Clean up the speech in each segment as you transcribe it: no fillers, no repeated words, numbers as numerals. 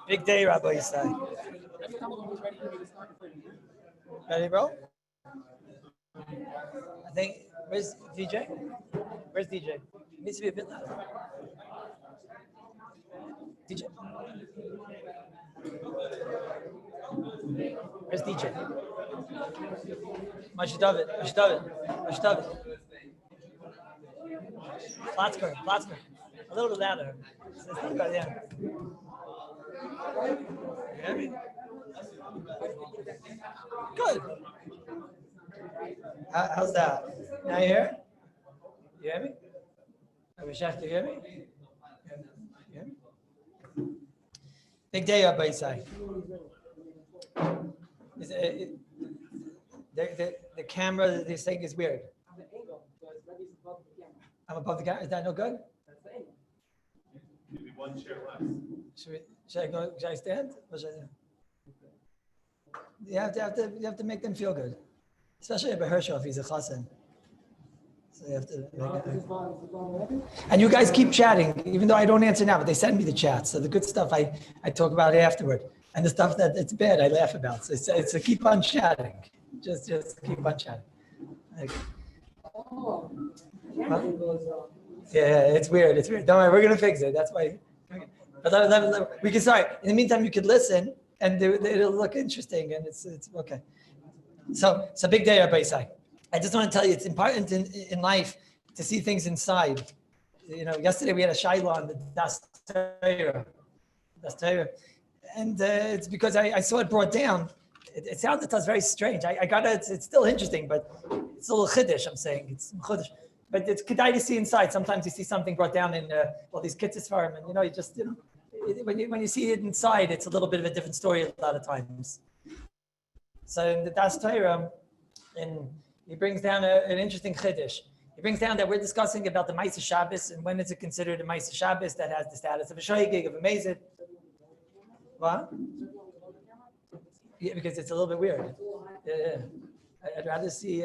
Big day, Rabbi Isai. Ready, bro? I think, where's DJ? Where's DJ? It needs to be a bit louder. DJ. Where's DJ? Mashdavit. Platzker. A little bit louder. Yeah. You hear me? Good. How's that? Now you hear? You hear me? Rabbi Shach, do you hear me? You hear me? Big day, Rabbi Isai. The camera, this thing is weird. I'm above the camera. Is that no good? Maybe one chair left. Should I stand? What should I do? You have to make them feel good, especially at Herschel if he's a chassan. So you have to. And you guys keep chatting, even though I don't answer now. But they send me the chats, so the good stuff I talk about afterward, and the stuff that it's bad I laugh about. So it's a keep on chatting. Just keep on chatting. Like, yeah, it's weird. Don't worry, we're gonna fix it. That's why. But we can start. In the meantime, you could listen, and it'll look interesting, and it's okay. So it's a big day, Rabbi Isai. I just want to tell you, it's important in life to see things inside. You know, yesterday we had a Shaila on the Das Torah, and it's because I saw it brought down. It sounded to us very strange. I got it. It's still interesting, but it's a little chiddush. I'm saying it's chiddush. But it's kedai to see inside. Sometimes you see something brought down in all these kitzis farm, and when you see it inside, it's a little bit of a different story a lot of times. So in the Das Torah, he brings down an interesting chiddush. He brings down that we're discussing about the Ma'aseh Shabbos and when is it considered a Ma'aseh Shabbos that has the status of a shoygig, of a mazid. What? Yeah, because it's a little bit weird. Yeah. I'd rather see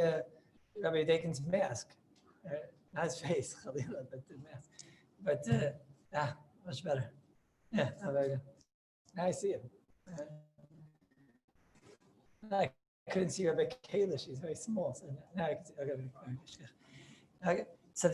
Rabbi Dakin's mask. Not his face, but the mask. But much better. Yeah, very good. Now I see him. I couldn't see Rabbi Kallus. She's very small. So now I can see. Okay. So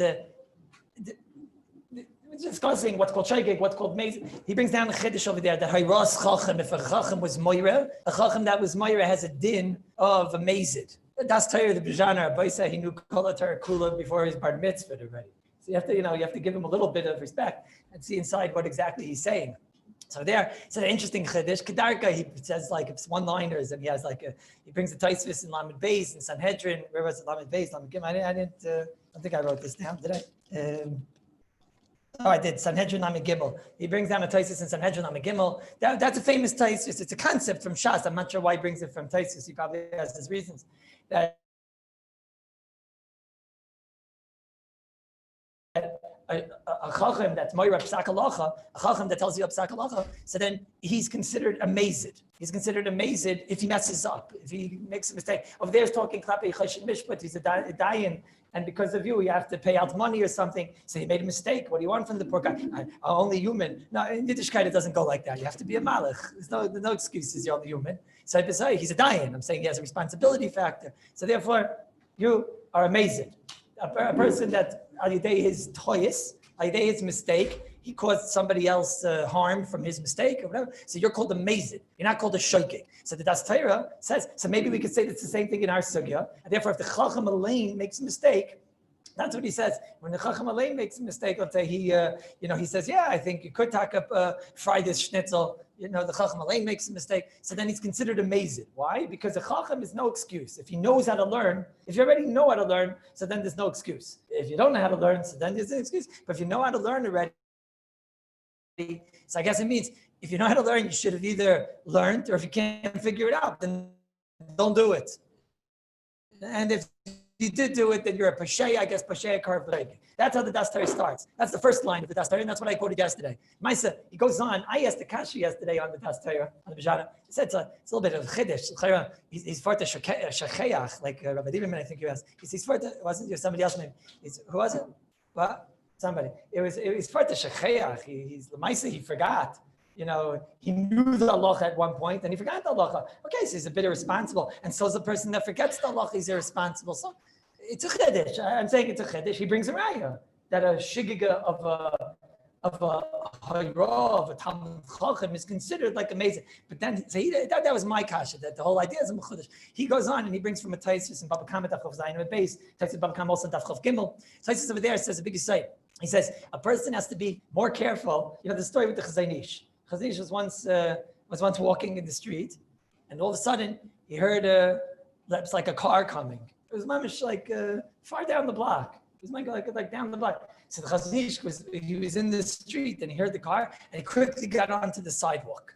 we're discussing what's called shaygig, what's called mazid. He brings down a chiddush over there that hayras chacham. If a chacham was moira, a chacham that was moira has a din of a mazid. Das Torah, the B'jana, Rabbi said he knew Kol Torah Kula before his bar mitzvah already. So you have to give him a little bit of respect and see inside what exactly he's saying. So it's an interesting chiddush. Kedarka, he says like it's one-liners, and he has he brings the Taisvis in Lamed Beis and Sanhedrin. Where was it? Lamed Beis, Lamed Gimel. I don't think I wrote this down, did I? I did. Sanhedrin Lamed Gimel. He brings down a Taisvis in Sanhedrin Lamed Gimel. That's a famous Taisvis. It's a concept from Shas. I'm not sure why he brings it from Taisvis. He probably has his reasons. That a chacham that's moira psak halacha, a chacham that tells you psak halacha, so then he's considered a mazid. He's considered a mazid if he messes up, if he makes a mistake. Over there is talking klape chashid mishpat. He's a dayan, and because of you have to pay out money or something. So he made a mistake. What do you want from the poor guy? I'm only human. No, in Yiddishkeit it doesn't go like that. You have to be a malach. There's no excuses. You're only human. So he's a dayan. I'm saying he has a responsibility factor. So therefore, you are a mazid. A person that al-yidei his toyis, al-yidei his mistake, he caused somebody else harm from his mistake or whatever. So you're called a mazid. You're not called a shoykik. So the Das Torah says, so maybe we could say that's the same thing in our sugya. And therefore, if the chacham alein makes a mistake, that's what he says. When the chacham alein makes a mistake, let's say he says, yeah, I think you could tack up fry this schnitzel. The chacham alein makes a mistake. So then he's considered a mazid. Why? Because the chacham is no excuse. If he knows how to learn, if you already know how to learn, so then there's no excuse. If you don't know how to learn, so then there's an excuse. But if you know how to learn already, so I guess it means if you know how to learn, you should have either learned, or if you can't figure it out, then don't do it. And if you did do it, then you're a pashay, I guess, pashay karvleg. That's how the Das Torah starts. That's the first line of the Das Torah, and that's what I quoted yesterday. Maisa, he goes on. I asked the Kasha yesterday on the Das Torah, on the B'jana. He said it's a little bit of chiddush. He's for the shacheach, like Rabbi Lieberman, I think you asked. He's for the, wasn't there somebody else named? Who was it? What? Somebody. It was for the shacheach. He's the Maisa, he forgot. he knew the halacha at one point and he forgot the halacha. Okay, so he's a bit irresponsible. And so is the person that forgets the halacha, he's irresponsible. So it's a chiddush. I'm saying it's a chiddush. He brings a raya that a shigiga of a hayra, of a Talmud Chacham is considered like amazing. But then so that was my kasha, that the whole idea is a mechudesh. He goes on and he brings from a Taisus and Baba Kama Daf Chav Zayin and base. Taisus Baba Kama also Daf Chav Gimel. Taisus over there says a big site. He says a person has to be more careful. The story with the Chazanish. Chazanish was once walking in the street, and all of a sudden he heard it's like a car coming. It was mamish like far down the block. It was like down the block. So the Chazanish was in the street and he heard the car and he quickly got onto the sidewalk.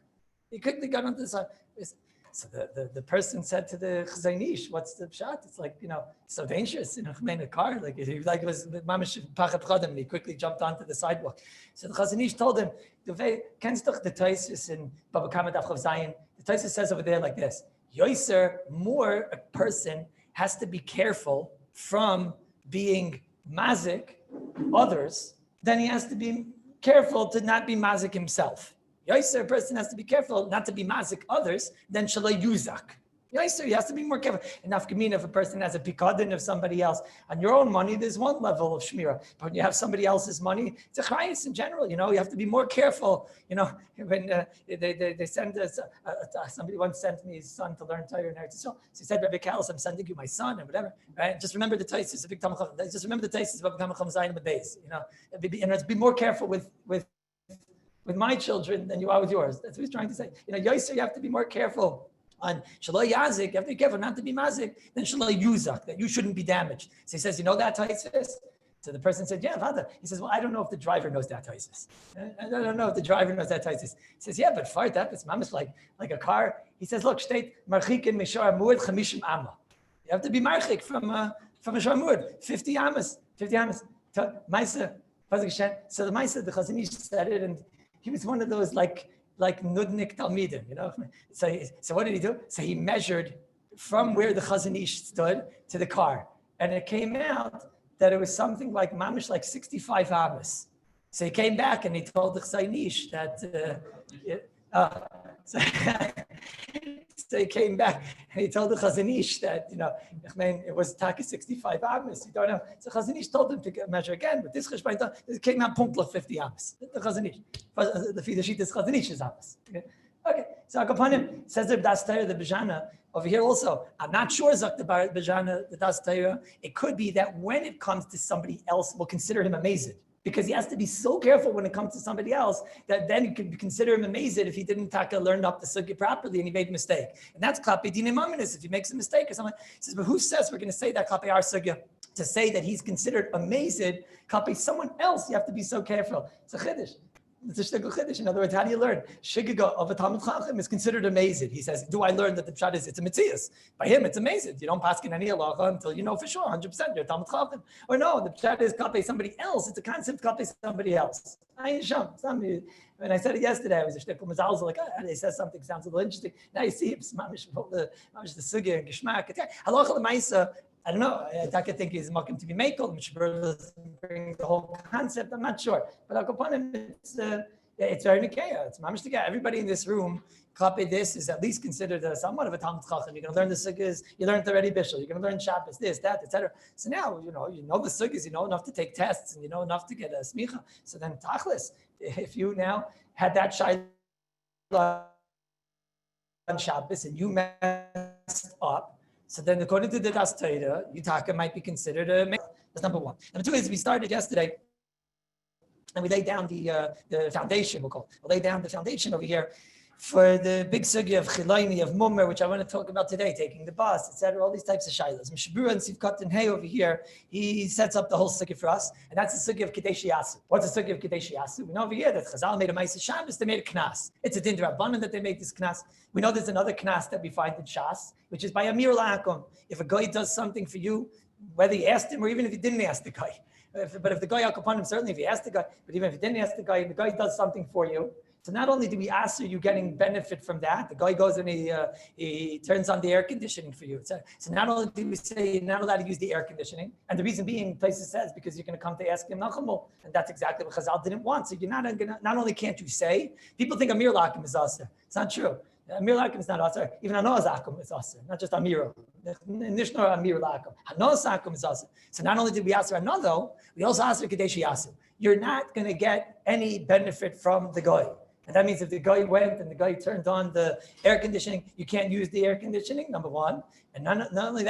So the person said to the Chazanish, "What's the pshat? It's like so dangerous. A car like it was mamish pachat chadam." And he quickly jumped onto the sidewalk. So the Chazanish told him, "Kennst doch the Taisus in Baba Kama Daf Chav Zayin? The Taisus says over there like this: Yoiser, more a person has to be careful from being mazik others than he has to be careful to not be mazik himself. Yoiser, a person has to be careful not to be mazik others than shalai yuzak. Yoiser, he has to be more careful. And nafkamina, if a person has a pikadon of somebody else, on your own money, there's one level of shmira. But when you have somebody else's money, it's a chayis in general. You have to be more careful. When they send us, somebody once sent me his son to learn Torah in Eretz Yisrael. So he said, Rabbi Kallus, I'm sending you my son and whatever. Right? Just remember the Taisus, a big Talmud Chacham. Just remember the Taisus of Baba Kama Zayin Beis. Be more careful with my children than you are with yours. That's what he's trying to say. Yoiser, you have to be more careful. On shaloi yazik, you have to be careful not to be mazik, then shaloi yuzak, that you shouldn't be damaged. So he says, that Taisus? So the person said, yeah, Vada. He says, well, I don't know if the driver knows that Taisus. I don't know if the driver knows that Taisus. He says, yeah, but fart that, it's mamish like a car. He says, look, state marchikin mishar amud chamishim amma. You have to be marchik from a sharmud, 50 amas. So the Maisa, the Chazanish said it, and he was one of those like nudnik talmidim, So what did he do? So he measured from where the Chazanish stood to the car, and it came out that it was something like mamish like 65 amas. So he came back and he told the Chazanish that. So he came back and he told the Chazanish that, it was taka 65 amas. You don't know. So Chazanish told him to measure again, but this cheshbon, it came out punktlich 50 amas. The Chazanish, the Fidashit is Chazanish's amas. Okay, so Akapanim says the Das Torah, the Bejana, over here also. I'm not sure, Zak the Bejana, the Das Torah. It could be that when it comes to somebody else, we'll consider him amazing. Because he has to be so careful when it comes to somebody else that then you could consider him amazing if he didn't learn up the sugya properly and he made a mistake. And that's klapi dinim aminis, if he makes a mistake or something. He says, but who says we're going to say that klapi our sugya? To say that he's considered amazing, klapi someone else, you have to be so careful. It's a chiddush. It's a shtickle chiddush. In other words, how do you learn? Shigiga of a Talmud Chacham is considered amazing. He says, do I learn that the pshat is it's a mitzias? By him, it's amazing. You don't pass in any halacha until you know for sure, 100% you're a Talmud Chacham. Or no, the pshat is kape somebody else. It's a concept kape somebody else. When I said it yesterday, I was a shtickle mazalzel, like, they said something sounds a little interesting. Now you see it's mamish the sugya and geshmak. Halacha l'maisa. I don't know. I think he's making to be makel. Mishber doesn't bring the whole concept. I'm not sure. But Akapanim, it's very Nikaya. It's mamish together. Everybody in this room, Klape this is at least considered somewhat of a Talmud Chacham. You're going to learn the sugyas. You learned already Bishul. You're going to learn Shabbos, this, that, etc. So now, you know the sugyas. You know enough to take tests, and you know enough to get a smicha. So then, tachlis, if you now had that shayla on Shabbos and you messed up, so then, according to the Das Torah, Yutaka might be considered a male. That's number one. Number two is we started yesterday, and we laid down the foundation. We'll lay down the foundation over here for the big sugya of chilayni, of mummer, which I want to talk about today, taking the bus, etc. All these types of shilas. Mishbura and Sivkat and Hay over here, he sets up the whole sugya for us, and that's the sugya of Kadesh Yasu. What's the sugya of Kadesh Yasu? We know over here that Chazal made a Ma'aseh Shabbos, they made a knas. It's a din d'Rabbanan that they make this knas. We know there's another knas that we find in Shas, which is by Amir La'akom. If a guy does something for you, whether you asked him or even if you didn't ask the guy. But if the guy upon him, certainly if he asked the guy, but even if you didn't ask the guy does something for you, So not only do we ask you getting benefit from that, the guy goes and he turns on the air conditioning for you. So not only do we say you're not allowed to use the air conditioning, and the reason being, places says because you're going to come to ask him Nachamul, and that's exactly what Chazal didn't want. So you're not only can't you say, people think Amir Lakim is aser. It's not true. Amir Lakim is not aser. Even Anoaz Akum is aser, not just Amir. Nishnar Amir Lakim. Anoaz Akum is aser. So not only did we ask Anah though, we also asked Kadeshi Yasu. You're not going to get any benefit from the guy. And that means if the guy went and the guy turned on the air conditioning, you can't use the air conditioning, number one. And not only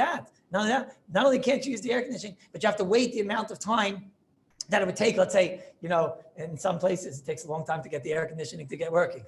can't you use the air conditioning, but you have to wait the amount of time that it would take. Let's say, in some places it takes a long time to get the air conditioning to get working.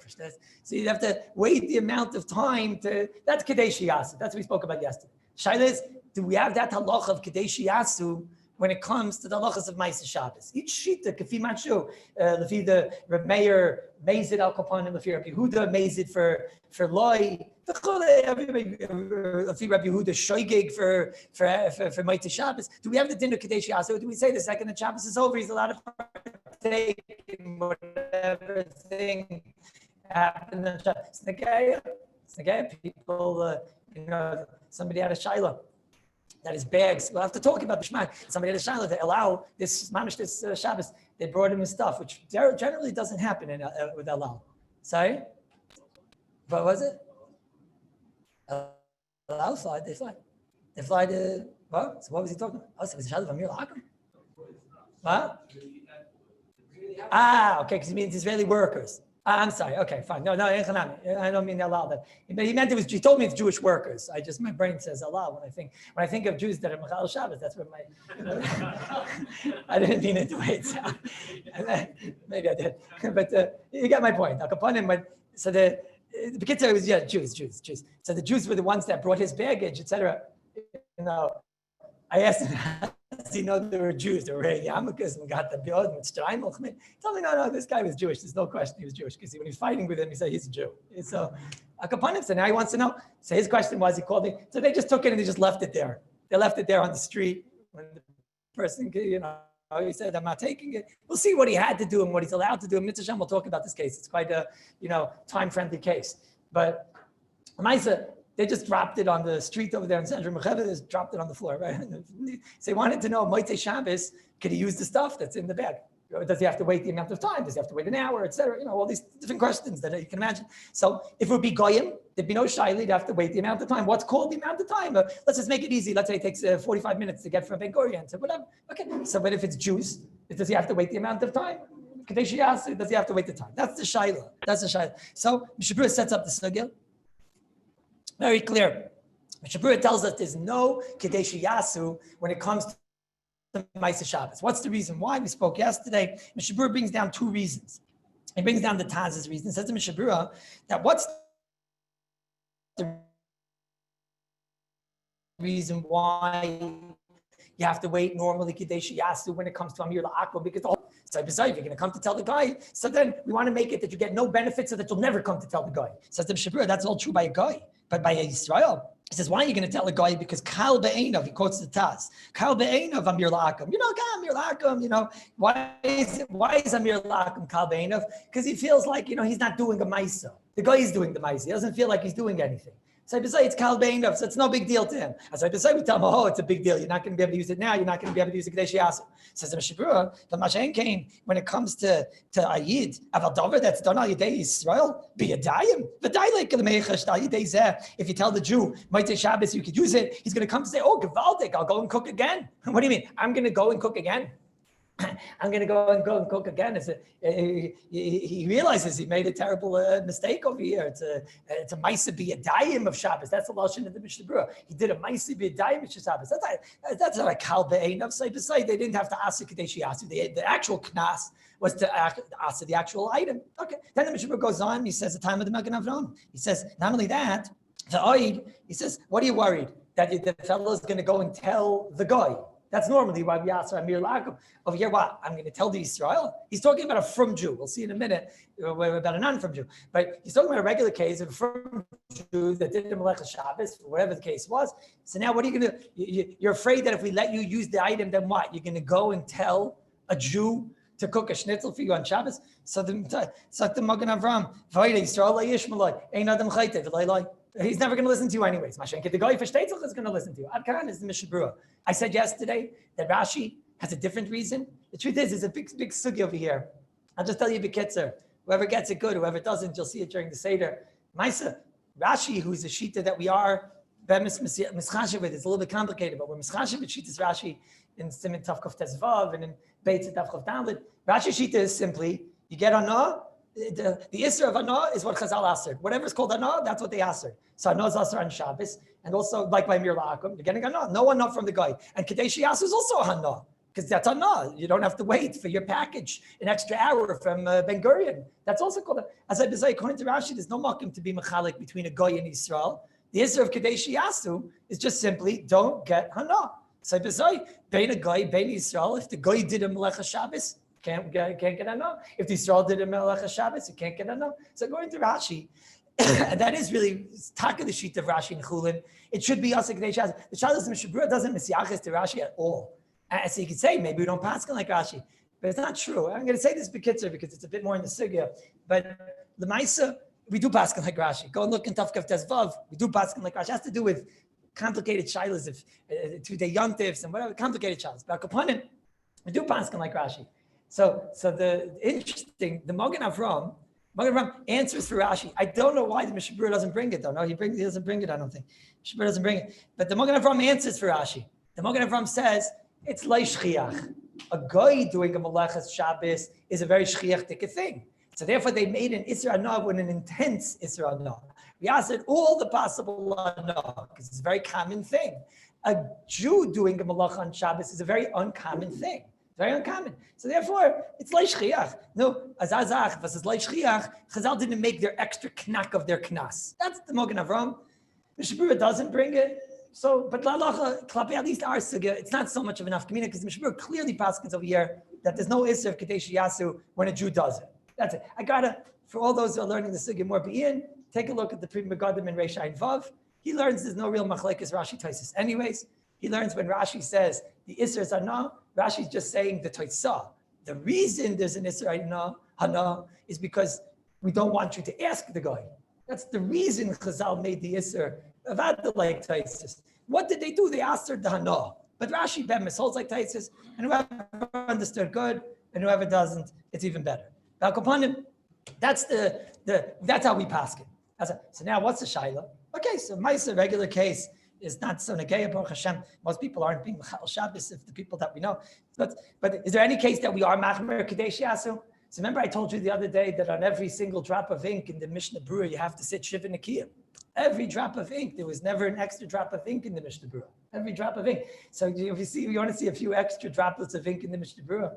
So you have to wait the amount of time that's Kadeshi Yasu. That's what we spoke about yesterday. Shaila is, do we have that halacha of Kadeshi Yasu when it comes to the halachas of Ma'aseh Shabbos? Each shita, kafi manshu, lefi the Reb Meir, Mezid al Kapanim, lefi Rabbi Yehuda, Mezid for loy, lefi Rabbi Yehuda, shoygig for Ma'aseh Shabbos. Do we have the din of Kadesh Yasu? Do we say the second that Shabbos is over, he's allowed to partake in whatever thing happened on Shabbos? Snagaya, people, somebody had a shiloh. That is bags. We'll have to talk about the Shema. Somebody had a shiloh to allow this Shabbos. They brought him his stuff, which generally doesn't happen with Elul. Sorry? What was it? Elul fly. They fly to, what? So what was he talking about? Oh, so it was a shiloh of Amir Lakim? What? Okay, because he means Israeli workers. I'm sorry. Okay, fine. No, I don't mean Elul. But he meant it was. He told me it's Jewish workers. My brain says Elul when I think of Jews that are Mechal Shabbos. That's what I didn't mean it the way it sounds. Maybe I did, but you got my point. So the B'kitzur was Jews. So the Jews were the ones that brought his baggage, etc. I asked him, does he know they were Jews? They were wearing yarmulkes and got the beard with streimel. He told me, no, this guy was Jewish. There's no question he was Jewish because when he was fighting with him, he said he's a Jew. So Akapanim, so now he wants to know. So his question was, he called me. So they just took it and they just left it there. They left it there on the street when the person, he said, I'm not taking it. We'll see what he had to do and what he's allowed to do. And Mitzvah Shem will talk about this case. It's quite a, time-friendly case. But Maisa, they just dropped it on the street over there in Central Mecheva. They just dropped it on the floor, right? So they wanted to know, Motzei Shabbos, could he use the stuff that's in the bag? Or does he have to wait the amount of time? Does he have to wait an hour, etc.? All these different questions that you can imagine. So if it would be Goyim, there'd be no Shaili, they'd have to wait the amount of time. What's called the amount of time? Let's just make it easy. Let's say it takes 45 minutes to get from Ben Gurion to whatever. Okay, so but if it's Jews, does he have to wait the amount of time? Kadesh Yasu, does he have to wait the time? That's the Shaila. So Mishabur sets up the sugya. Very clear. Mishabur tells us there's no Kadesh Yasu when it comes to Ma'aseh Shabbos. What's the reason why? We spoke yesterday. Mishabur brings down two reasons. He brings down the Taz's reason. He says to Mishabur that what's the reason why you have to wait normally Kadesh Yasu when it comes to Amir La'akwa, because so you're going to come to tell the guy. So then we want to make it that you get no benefit so that you'll never come to tell the guy. Says the Mishabur, that's all true by a guy. But by Israel, he says, why are you going to tell a guy? Because Kal Be'einav, he quotes the Taz, Kal Be'einav Amir La'akam. Amir La'akam, why is Amir La'akam Kal Be'einav? Because he feels like, he's not doing a Maisa. The guy is doing the Maisa. He doesn't feel like he's doing anything. So it's Kal Be'einav, so it's no big deal to him. So we tell him, it's a big deal. You're not going to be able to use it now. You're not going to be able to use it Kadesh Yasu. Says the Mishabura, the Mashain came when it comes to Ayid, Aval Dover that's done al Yidei Yisrael, be Yadayim. If you tell the Jew, Motzei Shabbos, you could use it, he's going to come to say, Gevaldik, I'll go and cook again. What do you mean? I'm going to go and cook again? I'm going to go and cook again. He realizes he made a terrible mistake over here. It's a Maisa B'Yadayim of Shabbos. That's the lashon of the Mishnah Berurah. He did a Maisa B'Yadayim of Shabbos. That's not a Kal Be'einav. So beside, they didn't have to ask the Kadesh Yasu. The actual knas was to ask the actual item. Okay. Then the Mishnah Berurah goes on. He says the time of the Magen Avraham. He says not only that, the Oid. He says, what are you worried that the fellow is going to go and tell the guy? That's normally why we ask Amir La'akam. Over here, what? I'm going to tell the Israel. He's talking about a from Jew. We'll see in a minute about a non-from Jew. But he's talking about a regular case of a from Jew that did the Melech Shabbos, whatever the case was. So now what are you going to, you're afraid that if we let you use the item, then what? You're going to go and tell a Jew to cook a schnitzel for you on Shabbos. So the Magen Avram, he's never going to listen to you anyways. The guy for Shtetzach is going to listen to you. Ad Karan is the Mishnah Berurah. I said yesterday that Rashi has a different reason. The truth is, there's a big sugi over here. I'll just tell you b'kitzer. Whoever gets it, good. Whoever doesn't, you'll see it during the Seder. Maisa, Rashi, who's a shita that we are mischashiv with, it's a little bit complicated, but we're mischashiv with shitas Rashi in Siman Tavkuf Tezvav and in Beit Tavkuf Dalet. Rashi shita is simply, you get Anah, the Isser of Anah is what Chazal answered. Whatever is called Anah, that's what they answered. So Anah is answered on Shabbos, and also like by Mir La'akum, you're getting Anah. No Anah from the guy. And Kadesh Yasu is also Anah, because that's Anah. You don't have to wait for your package an extra hour from Ben Gurion. That's also called, as I say, according to Rashi, there's no makom to be mechalik between a guy and Israel. The Isser of Kadesh Yasu is just simply don't get Anah. So I say, Bein a guy, Bein Israel, if the guy did a Melech Shabbos, can't get Anah. If the Israel did a Melech Shabbos, you can't get Anah. So according to Rashi, and that is really taka the sheet of Rashi and Chulin. It should be also Kadesh Yasu. The Shabbos Mishnah Berurah doesn't misiachas to Rashi at all. So you could say maybe we don't pass like Rashi, but it's not true. I'm going to say this b'kitzer because it's a bit more in the sugya. But the Maisa, we do pass like Rashi. Go and look in Tavkav Tezvav. We do pass like Rashi. It has to do with complicated shilas of 2-day yontifs and whatever complicated shilas. But upon it, we do pass like Rashi. So the interesting, the Magen Avram answers for Rashi. I don't know why the Mishnah Berurah doesn't bring it though. No, he doesn't bring it. I don't think Mishnah Berurah doesn't bring it. But the Magen Avram answers for Rashi. The Magen Avram says it's lei shchiach. A guy doing a Melechas Shabbos is a very shchiach thing. So therefore, they made an Isra Anah with an intense Isra Anah. We asked all the possible Anah because it's a very common thing. A Jew doing a Melech on Shabbos is a very uncommon thing. Very uncommon. So therefore, it's lei shchiach. No, azazach versus lei shchiach. Chazal didn't make their extra knack of their knas. That's the Magen Avram. Mishnah Berurah doesn't bring it. So, but la'alacha, klapi, at least our sugya, it's not so much of enough community because Mishnah Berurah clearly paskins over here that there's no Isser of Kadesh Yasu when a Jew does it. That's it. I gotta, for all those who are learning the sugya more be'in, take a look at the Pri Megadim and Reish Ayin Vav. He learns there's no real machlekes Rashi Taisus. Anyways, he learns when Rashi says the Isser is Anah, Rashi's just saying the Taisah. The reason there's an Isser Hana is because we don't want you to ask the guy. That's the reason Chazal made the Isser of like Taisus. What did they do? They answered the Hana. But Rashi Bemis holds like Taisus, and whoever understood good, and whoever doesn't, it's even better. That's that's how we pass it. So now what's the Shaila? Okay, so Maisa, regular case, is not so negaya, Baruch Hashem. Most people aren't being Mechal Shabbos, if the people that we know. But is there any case that we are Machmer Kadesh Yasu? So remember I told you the other day that on every single drop of ink in the Mishnah Berurah, you have to sit Shiva Nekiyim. Every drop of ink, there was never an extra drop of ink in the Mishnah Berurah. Every drop of ink. So if you want to see a few extra droplets of ink in the Mishnah Berurah,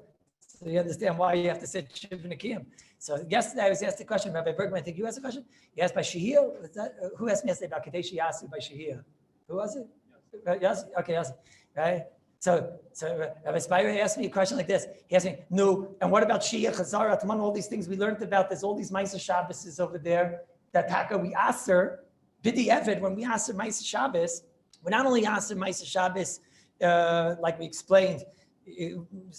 so you understand why you have to sit Shiva Nekiyim. So yesterday I was asked a question, Rabbi Bergman, I think you asked a question? You asked by Shehiyah? Who asked me yesterday about Kadesh Yasu by Shehiyah? Who was it? Yes. Okay, yes. Right? So Rabbi Spire asked me a question like this. He asked me, no, and what about Shia, Chazara, Taman, all these things we learned about, there's all these Maisa Shabbos over there, that Taka, we ask her, Bidi Evid, when we ask her Maisa Shabbos, we not only ask her Maisa Shabbos, like we explained,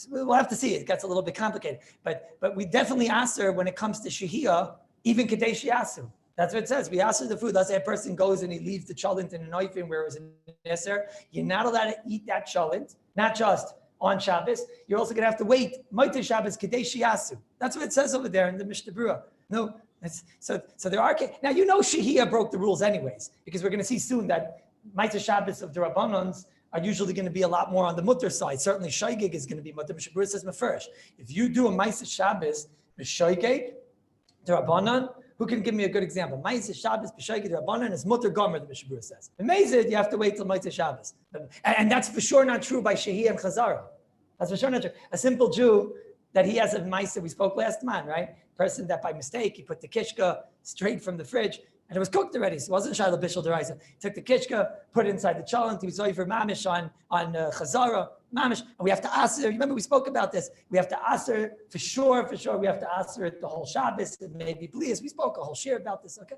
we'll have to see, it gets a little bit complicated, but we definitely ask her when it comes to Shehiyah, even Kadesh Yasu. That's what it says. We ask for the food. Let's say a person goes and he leaves the cholent in a knifing where it was an Isser. You're not allowed to eat that cholent, not just on Shabbos. You're also going to have to wait. Moitei Shabbos Kadesh Yasu. That's what it says over there in the Mishnah Berurah. No, so there are. Now you know Shehiyah broke the rules anyways, because we're going to see soon that Moitei Shabbos of the Rabbanans are usually going to be a lot more on the mutter side. Certainly Shaygig is going to be mutter. Mishnah Berurah says mefresh. If you do a Moitei Shabbos Shaygig, the Rabbanan. Who can give me a good example? Ma'aseh Shabbos b'shaygid Rabbanan is mutter gomer, the Mishnah Berurah says. Amazing, you have to wait till Ma'aseh Shabbos. And that's for sure not true by Shehiyah and Chazara. That's for sure not true. A simple Jew that he has a Ma'aseh, we spoke last time, right? Person that by mistake, he put the kishka straight from the fridge, and it was cooked already, so it wasn't Shiloh Bishul Deraisa. He took the kishka, put it inside the cholent, he was over mamish on Chazara, mamish, and we have to ask her, remember we spoke about this, we have to ask her, for sure, we have to ask her the whole Shabbos, and maybe please, we spoke a whole shir about this, okay?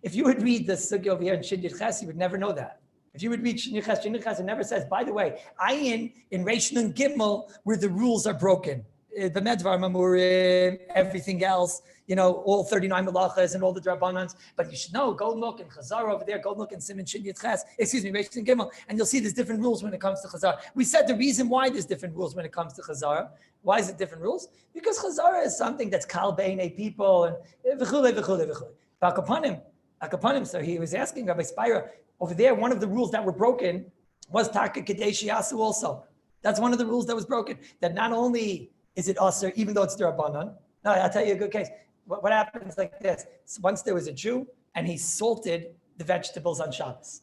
If you would read the sugya over here in Shin Yud Ches, you would never know that. If you would read Shin Yud Ches, it never says, by the way, ayin in Reish Nun Gimel, where the rules are broken. b'medvar mamurim, everything else, all 39 malachas and all the drabbanans. But you should know, go look in Chazar over there, go look in Siman Shin Yud Ches, Reish Sin Gimel, and you'll see there's different rules when it comes to Chazar. We said the reason why there's different rules when it comes to Chazar. Why is it different rules? Because Chazar is something that's kal beinei people and v'chule, v'chule, v'chule. Akapanim, so he was asking Rabbi Spira, over there, one of the rules that were broken was Taka Kadeshi Yasu also. That's one of the rules that was broken. That not only is it usher, even though it's D'Rabbanan. No, I'll tell you a good case. What happens like this? So once there was a Jew and he salted the vegetables on Shabbos.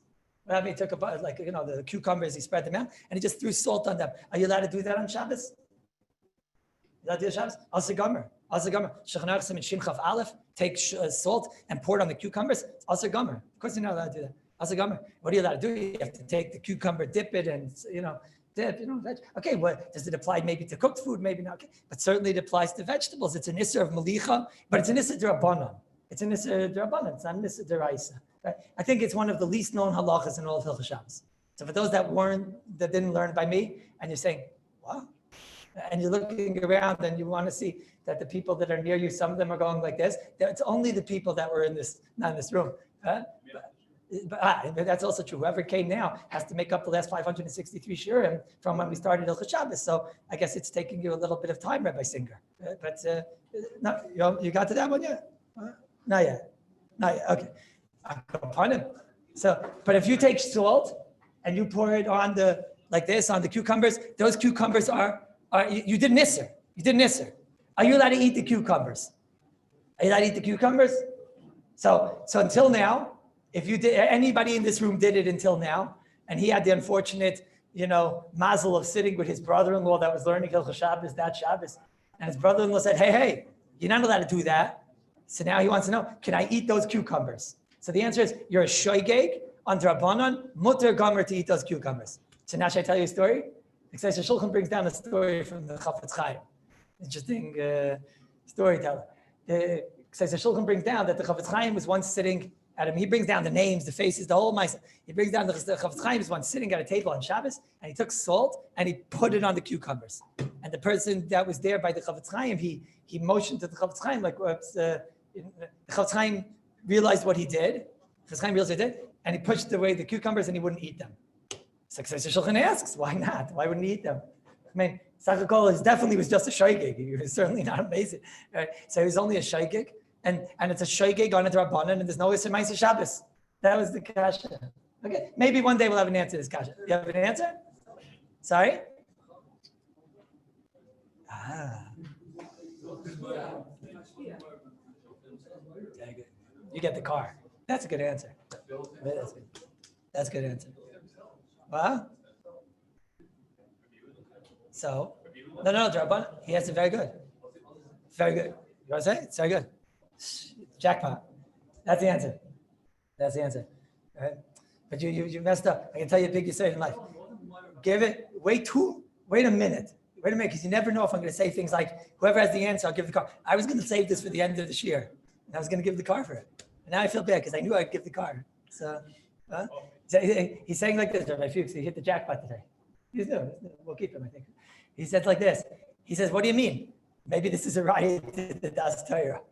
Rabbi took the cucumbers, he spread them out, and he just threw salt on them. Are you allowed to do that on Shabbos? You allowed to do Shabbos? Asa Gomer. Shechanach Siman Shin Chaf Aleph, take salt and pour it on the cucumbers. Asa Gomer. Of course you're not allowed to do that. Asa Gomer. What are you allowed to do? You have to take the cucumber, dip it, and veg. Okay, what does it apply maybe to cooked food? Maybe not. Okay. But certainly it applies to vegetables. It's an isser of malicha, but it's an isser d'Rabbanan. It's an isser d'Rabbanan. It's not an isser d'Oraisa. Right? I think it's one of the least known halachas in all of Hilchos Shabbos. So for those that didn't learn by me, and you're saying, wow, and you're looking around and you want to see that the people that are near you, some of them are going like this. It's only the people that were not in this room. But that's also true. Whoever came now has to make up the last 563 shiurim from when we started Hilchos Shabbos. So I guess it's taking you a little bit of time, Rabbi Singer. But no, you got to that one yet? Not yet. Okay. Upon him. So, but if you take salt and you pour it on the cucumbers, those cucumbers are you did nisser. You did nisser. Are you allowed to eat the cucumbers? Are you allowed to eat the cucumbers? So until now, if you did, anybody in this room did it until now, and he had the unfortunate, mazel of sitting with his brother-in-law that was learning Hilchos Shabbos that Shabbos, and his brother-in-law said, hey, you're not allowed to do that. So now he wants to know, can I eat those cucumbers? So the answer is, you're a shoygeg on D'Rabbanan, mutter gomer to eat those cucumbers. So now should I tell you a story? Because Shulchan brings down a story from the Chafetz Chaim. Interesting storyteller. Shulchan brings down that the Chafetz Chaim was once sitting at him. He brings down the names, the faces, the whole mice. He brings down the Chafetz Chaim was once sitting at a table on Shabbos, and he took salt and he put it on the cucumbers. And the person that was there by the Chafetz Chaim, he motioned to the Chafetz Chaim the Chafetz Chaim realized what he did. Chafetz Chaim realized what he did, and he pushed away the cucumbers and he wouldn't eat them. So Shulchan asks, why not? Why wouldn't he eat them? I mean, Sakakol definitely was just a shaygig. He was certainly not amazing. Right? So he was only a shaygig, and it's a shaygig on a D'Rabbanan, and there's no Isser Ma'aser Shabbos. That was the kasha. Okay, maybe one day we'll have an answer to this kasha. You have an answer? Sorry? You get the car. That's a good answer. That's a good answer. What? So, no, D'Rabbanan. He has it very good. Very good. You want to say? It's very good. Jackpot. That's the answer. That's the answer. Right? But you messed up. I can tell you a big mistake in life. Wait a minute, because you never know if I'm going to say things like, whoever has the answer, I'll give the car. I was going to save this for the end of this year, and I was going to give the car for it. And now I feel bad because I knew I'd give the car. So he's saying like this, Rabbi Fuchs, he hit the jackpot today. He's new. We'll keep him, I think. He says like this. He says, what do you mean? Maybe this is a riot to the Das Torah.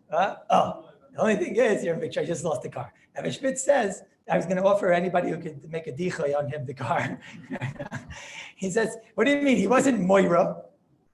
The only thing is, you're in big trouble. I just lost the car. Rabbi Spitz says, I was going to offer anybody who could make a dichoy on him the car. He says, what do you mean? He wasn't Moira.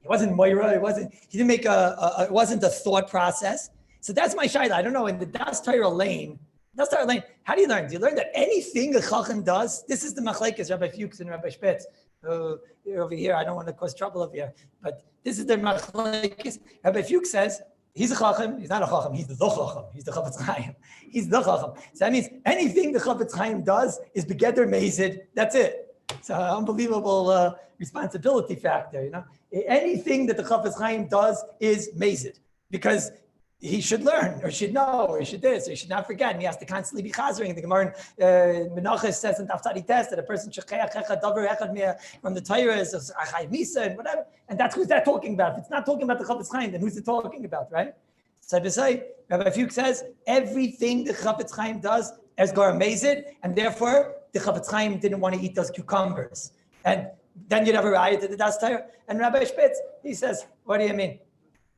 He didn't make it wasn't a thought process. So that's my shayla. I don't know, in the Das Torah lane, how do you learn? Do you learn that anything a chacham does? This is the machlekes, Rabbi Fuchs and Rabbi Spitz. Over here, I don't want to cause trouble over here, but this is the machlekes. Rabbi Fuchs says, he's a chacham. He's not a chacham. He's the chacham. He's the Chafetz Chaim. He's the chacham. So that means anything the Chafetz Chaim does is begeder mezid. That's it. It's an unbelievable responsibility factor. Anything that the Chafetz Chaim does is mezid, because he should learn, or should know, or he should this, or he should not forget, and he has to constantly be chazering. The Gemara in Menachos says in Taftari Test that a person from the Torah is achai misa and whatever, and that's who's that talking about. If it's not talking about the Chafetz Chaim, then who's it talking about, right? So to say, Rabbi Fuchs says everything the Chafetz Chaim does is gar mezid, and therefore the Chafetz Chaim didn't want to eat those cucumbers. And then you'd have a riot to the Das Torah. And Rabbi Spitz, he says, what do you mean?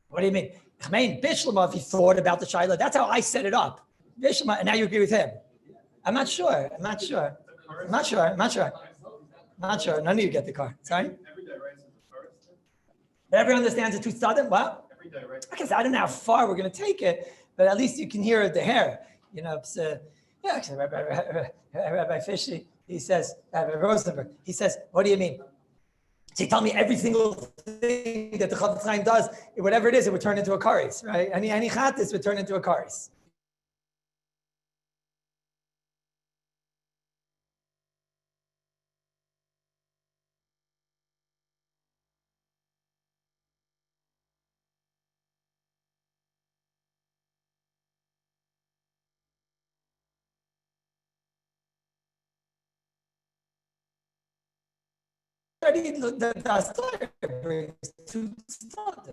What do you mean? I mean, Bishlama, if he thought about the Shaila, that's how I set it up. Bishlama, and now you agree with him. I'm not sure. None of you get the car. Sorry? But everyone understands the two tzadim? What? Okay, so I don't know how far we're going to take it, but at least you can hear the hair. You know, it's, Rabbi Fishy, he says, Rabbi Rosenberg, he says, what do you mean? So you tell me every single thing that the Chafetz Chaim does, whatever it is, it would turn into a kares, right? Any chatis would turn into a kares. The brings two thoughts.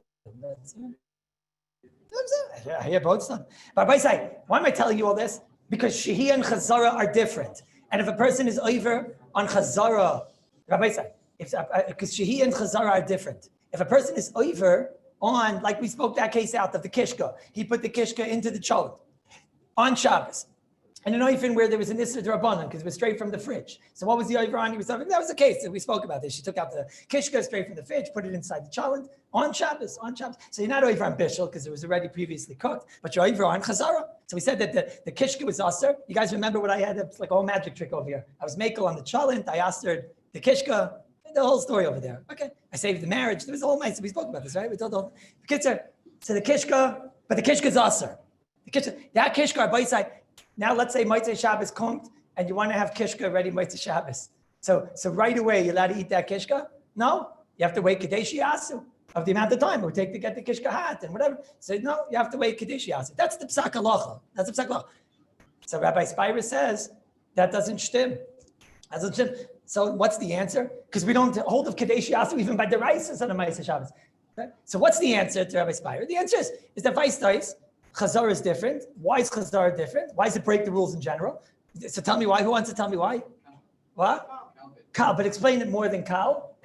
I hear both sides. But Rabbi say, why am I telling you all this? Because Shehiyah and Chazara are different. And if a person is over on Chazara, Rabbi say, because Shehiyah and Chazara are different. If a person is over on, like we spoke that case out of the Kishka, he put the Kishka into the cholent on Shabbos. And an oifen where there was an Isser D'Rabbanan because it was straight from the fridge. So what was the oifer on? He was that was the case that we spoke about this. She took out the kishka straight from the fridge, put it inside the cholent on Shabbos. So you're not oifer on bishul because it was already previously cooked, but you're oifer on chazara. So we said that the kishka was aser. You guys remember what I had? It's like a whole magic trick over here. I was makel on the cholent. I astered the kishka. The whole story over there. Okay, I saved the marriage. There was a whole nice. We spoke about this, right? We told all the kids are. So the kishka, but the kishka is aser. The kishka, that kishka, by side. Now let's say Motzei Shabbos komt and you want to have kishka ready Motzei Shabbos. So right away you're allowed to eat that kishka? No, you have to wait Kadeshi Yasu of the amount of time it would take to get the kishka hot and whatever. So no, you have to wait Kadeshi Yasu. That's the psak halacha. So Rabbi Spira says that doesn't shtim. So what's the answer? Because we don't hold of Kadeshi Yasu even by the rices on the Motzei Shabbos. Okay? So what's the answer to Rabbi Spira? The answer is that Weistais, Chazar is different. Why is Chazar different? Why does it break the rules in general? So tell me why. Who wants to tell me why? What? Kal, but explain it more than Kal.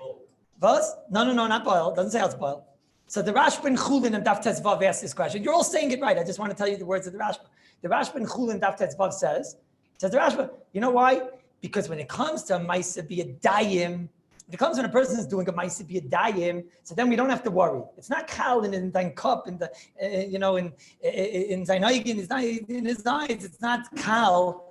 Was? No, not boil. Doesn't say how it's boiled. So the Rashba Chulin and Daf Tetzvav asked this question. You're all saying it right. I just want to tell you the words of the Rashba. The Rashba Chulin Daf Tetzvav says the Rashba, you know why? Because when it comes to Maisa B'Yadayim, when it comes when a person is doing a Maisa B'Yadayim, so then we don't have to worry. It's not Kal in Dein Cup, in the in Zain Eigen, in his eyes. It's not Kal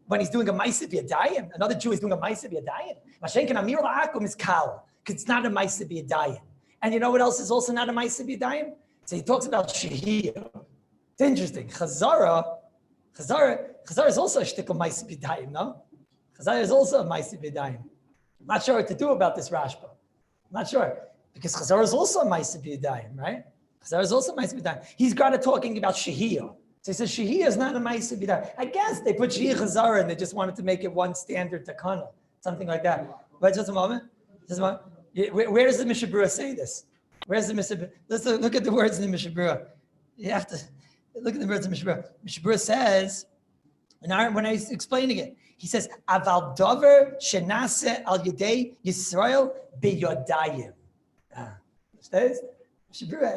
when he's doing a Maisa B'Yadayim. Another Jew is doing a Maisa B'Yadayim. Mashenken Amir La'akum is Kal because it's not a Maisa B'Yadayim. And you know what else is also not a Maisa B'Yadayim? So he talks about Shehiyah. It's interesting. Chazara is also a shtick of Maisa B'Yadayim, no? Chazara is also a Maisa B'Yadayim. I'm not sure what to do about this Rashba. I'm not sure. Because Chazar is also a Maisa B'Yadayim, right? Chazar is also a Maisa B'Yadayim. He's got it talking about Shehiyah. So he says Shehiyah is not a Maisa B'Yadayim. I guess they put Shehiyah Chazar and they just wanted to make it one standard takana, something like that. But just a moment. Where does the Mishabura say this? Where's the Mishabura? Let's look at the words in the Mishabura. You have to look at the words in the Mishabura. Mishabura says, and when I was explaining it, he says, Aval dover shenase al yedei Yisrael biyodayim.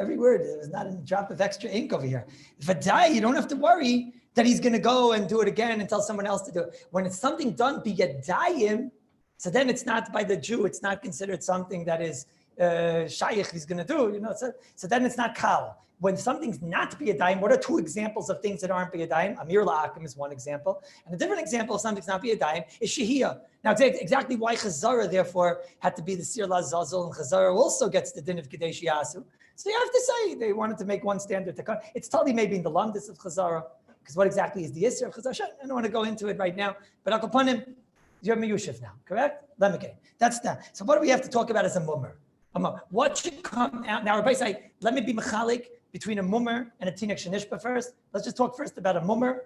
Every word, there's not a drop of extra ink over here. Vadai, you don't have to worry that he's going to go and do it again and tell someone else to do it. When it's something done biyodayim, so then it's not by the Jew, it's not considered something that is shaykh he's going to do, so then it's not kal. When something's not biyadayim, what are two examples of things that aren't biyadayim? Amir la'akim is one example. And a different example of something's not biyadayim is shehiyah. Now, exactly why Chazara, therefore, had to be the Sir Lazazul, and Chazara also gets the din of Kadesh Yasu. So you have to say they wanted to make one standard. It's totally maybe in the Lumdis of Chazara, because what exactly is the Isser of Chazara? I don't want to go into it right now, but I'll upon him, you're Miyushiv now, correct? Lemike. That's that. So what do we have to talk about as a mummer? What should come out? Now, Rabbi say, let me be mechalik between a mummer and a tinik shenishba first. Let's just talk first about a mummer.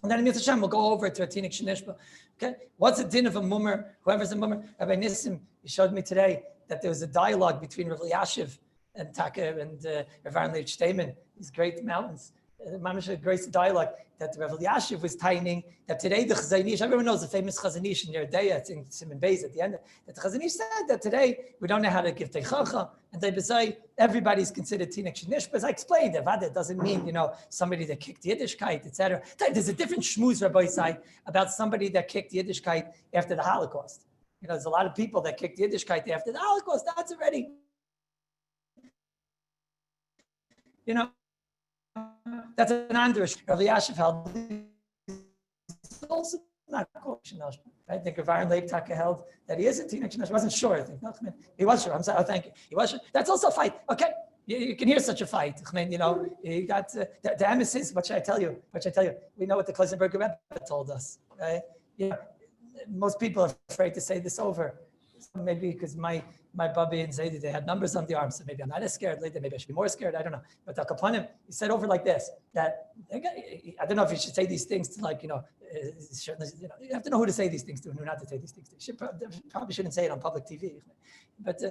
And then in Mitzvah Hashem, we'll go over to a tinik shenishba. Okay? What's the din of a mummer? Whoever's a mummer. Rabbi Nissim, he showed me today that there was a dialogue between Rav Yashiv and Taka and Rav Arnlev Shteiman, these great mountains. Mamish a grace dialogue that Rabbi Yashiv was timing that today the Chazanish, everyone knows the famous Chazanish in Yerdea, it's in Simon Beis at the end, that the Chazanish said that today we don't know how to give Teichacha, and they say everybody's considered Tinek Shenish, but as I explained, Avada doesn't mean, somebody that kicked Yiddishkeit, etc. There's a different shmooze, Rabbi side about somebody that kicked Yiddishkeit after the Holocaust. There's a lot of people that kicked Yiddishkeit after the Holocaust, that's already, that's an Andrish. Rabbi Yashiv held. It's also not kosher. I think Rav Aaron Leib Taka held that he is a teenage. I wasn't sure. I think he was sure. I'm sorry. Oh, thank you. He was sure. That's also a fight. Okay, you can hear such a fight. You got the emissaries. What should I tell you? We know what the Klausenberger Rebbe told us. Right? Most people are afraid to say this over. Maybe because my Bubby and Zaidi, they had numbers on the arms, so maybe I'm not as scared later, maybe I should be more scared, I don't know. But Al Kapanim, he said over like this, that, I don't know if you should say these things to you have to know who to say these things to and who not to say these things to. Probably shouldn't say it on public TV. But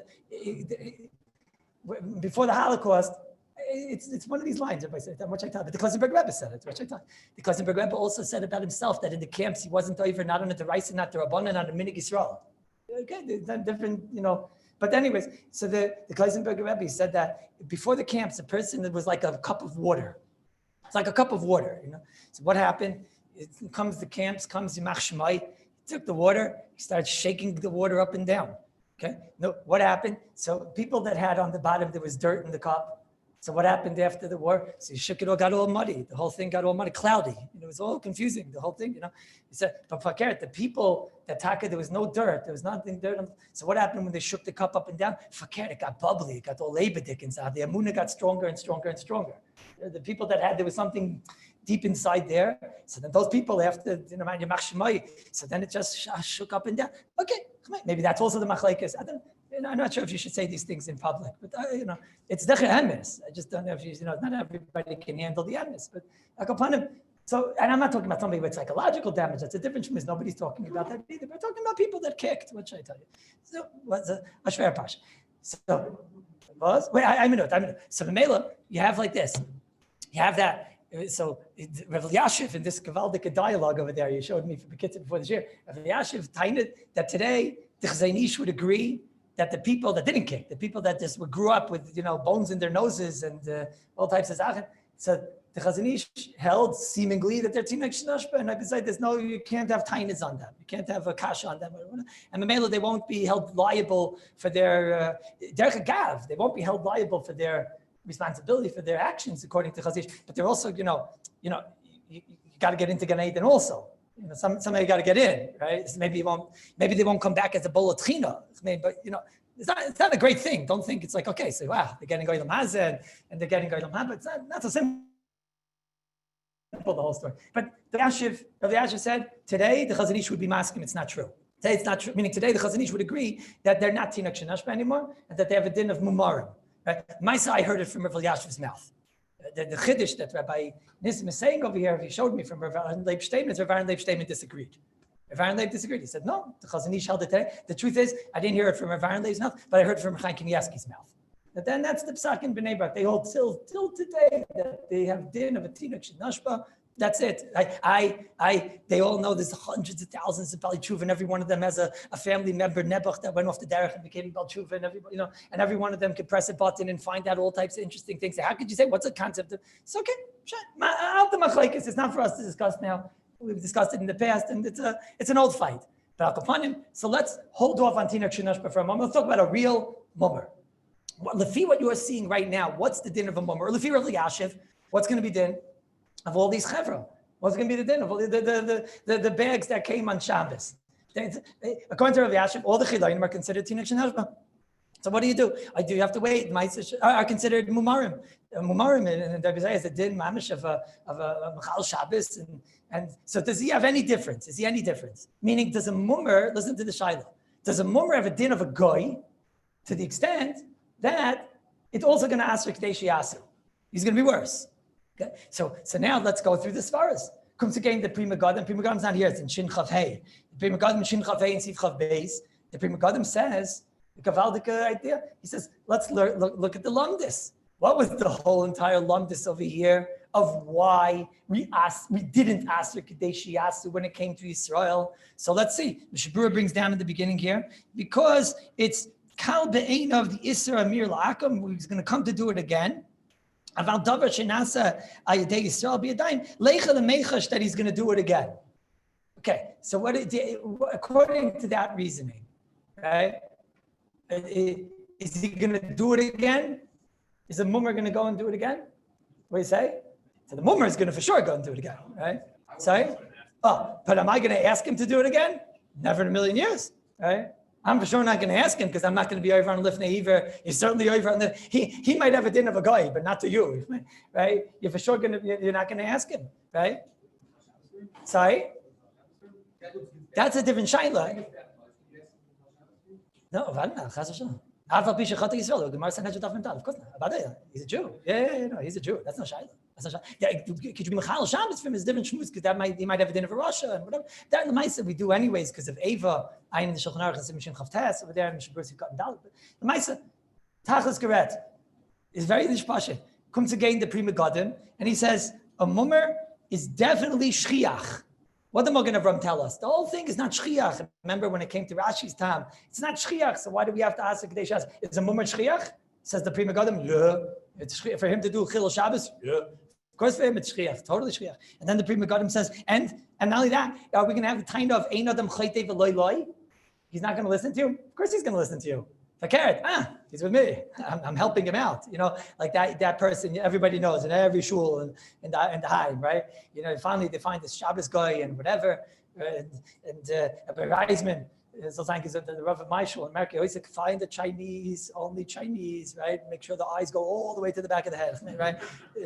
before the Holocaust, it's one of these lines, everybody said, which I tell, but the Klausenberg Rebbe said it, which I tell. The Klausenberg Rebbe also said about himself that in the camps, he wasn't over not on the Reis, not the Rabbanan, not the Minig Yisrael. Okay, there's different, But anyways, so the Kleisenberger Rebbe said that before the camps, a person that was like a cup of water. It's like a cup of water, So what happened? Comes Yimach Shemai, he took the water, he started shaking the water up and down. Okay, no, what happened? So people that had on the bottom, there was dirt in the cup. So what happened after the war? So he shook it all, got all muddy. The whole thing got all muddy, cloudy. It was all confusing, the whole thing, He said, but Fakert, the people that Taka, there was no dirt. There was nothing dirt. So what happened when they shook the cup up and down? Fakert, it got bubbly. It got all labedik inside. The Amunah got stronger and stronger and stronger. The people that had, there was something deep inside there. So then those people after, Yimach Shemai, so then it just shook up and down. Okay, maybe that's also the machlekes. I'm not sure if you should say these things in public, but it's decher emes. I just don't know if not everybody can handle the emes. But akapanim. So, and I'm not talking about somebody with psychological damage. That's a different shmiz. Nobody's talking about that either. We're talking about people that kicked. What should I tell you? So, what's a shver pash? So, I'm a note. So the Mela, you have like this. You have that. So Rav Yashiv in this Gavaldic dialogue over there, you showed me for the kids before this year. Rav Yashiv tainted that today the Chazanish would agree that the people that didn't kick, the people that just grew up with bones in their noses and all types of zachen, so the Chazanish held seemingly that they're Tinek Shnashba, and I decided you can't have tainas on them, you can't have a kasha on them, and Mamela they won't be held liable for their derech agav, they won't be held liable for their responsibility for their actions according to Chazanish, but they're also you got to get into Gan Eden also. Somebody got to get in, right? So maybe they won't come back as a bowl of tchina. But it's not a great thing. Don't think it's like, okay, so wow, they're getting Goylam Hazed and they're getting Goylam Hazed. It's not so simple, the whole story. But the Yashiv said today the Chazanish would be masking. It's not true. Today it's not true. Meaning today the Chazanish would agree that they're not Tinak Shenashba anymore and that they have a din of Mumarim. Right? Maisa, I heard it from Rav Yashiv's mouth. The chiddush that Rabbi Nissim is saying over here, he showed me from Rav Aaron Leib Shteinman, Rav Aaron Leib Shteinman disagreed. Rav Aaron Leib disagreed. He said, no, the Chazanish held it today. The truth is, I didn't hear it from Rav Aaron Leib's mouth, but I heard it from Chaim Kanievsky's mouth. But then that's the psak in Bnei Brak. They hold till today that they have din of a tinak shenashba. That's it. They all know there's hundreds of thousands of Bali Tshuva, and every one of them has a family member, Nebuch, that went off the derech and became Bali Tshuva, and everybody, and every one of them could press a button and find out all types of interesting things. How could you say, what's the concept of, it's okay, it's not for us to discuss now. We've discussed it in the past, and it's an old fight. So let's hold off on Tinak Shenashba for a moment. Let's talk about a real mummer. Lefi, what you are seeing right now, what's the din of a mummer? Lefi Rav Yashiv, what's going to be din of all these chevra? What's going to be the din of all the bags that came on Shabbos? According to Rav Yashiv, all the chilayim are considered Tinak Shenashba. So what do? You have to wait. Mice are considered mumarim. Mumarim in the Rebbe is the din mamish of a Machal Shabbos, and so does he have any difference? Is he any difference? Meaning, does a mummer, listen to the shaila, does a mummer have a din of a goy to the extent that it's also going to ask for K'dei Yasu? He's going to be worse. Okay, so now let's go through the svaras. Comes again the Prima Gadim. Prima Gadim's not here; it's in Shin Chav Hey. The Prima Gadim in Shin Chav Hey and Siv Chav Beis. The Prima Gadim says the Kavaldika idea. He says, let's look at the lumdis. What was the whole entire lumdis over here of why we didn't ask the Kadeshi Yasu when it came to Israel. So let's see. The Shabura brings down in the beginning here, because it's Kal Be'ein of the Isra Amir La'akam, he's going to come to do it again. Aval Davar Shenasa Ayadei Yisrael B'Yadayim, Leicha Lemechash, that he's going to do it again. Okay, so according to that reasoning, right? Is he going to do it again? Is the mummer going to go and do it again? What do you say? So the mummer is going to for sure go and do it again, right? Sorry? Oh, but am I going to ask him to do it again? Never in a million years, right? I'm for sure not going to ask him, because I'm not going to be over on Lifnei Iver. He's certainly over on the. He might have a din of a guy, but not to you, right? You're for sure going to. You're not going to ask him, right? Sorry? That's a different shaila. No, Chas V'Shalom. Of course not. He's a Jew. Yeah, no, he's a Jew. That's not shaila. Yeah, could you be Mechal Shabbos from his different shmuz, because he might have a din of a Russia and whatever. That in the Maisa we do anyways because of Eva. I in the Shulchan Aruch and Simon Chavtes over there in Mishabur got Dalit. But the Maisa Tachlis Geret is very nishpashe. Comes again the Pri Megadim and he says a mummer is definitely shchiach. What did Magen Avram tell us? The whole thing is not shchiach. Remember when it came to Rashi's time, it's not shchiach. So why do we have to ask the Kadesh? Is a mummer shchiach? Says the Pri Megadim. Yeah. It's shchiach. For him to do Chil Shabbos. Yeah. Of course for him it's shchiach. Totally shchiach. And then the Pri Megadim says, and not only that, are we going to have the kind of Ein Adam Chayte V'Loi Loi? He's not going to listen to you? Of course he's going to listen to you. He's with me. I'm helping him out. You know, like that person, everybody knows in every shul and the Haim, right? You know, finally they find this Shabbos guy and whatever, and Rabbi Reisman, so thank you, the Rav of my shul in America, always like, find the Chinese, only Chinese, right? Make sure the eyes go all the way to the back of the head, right?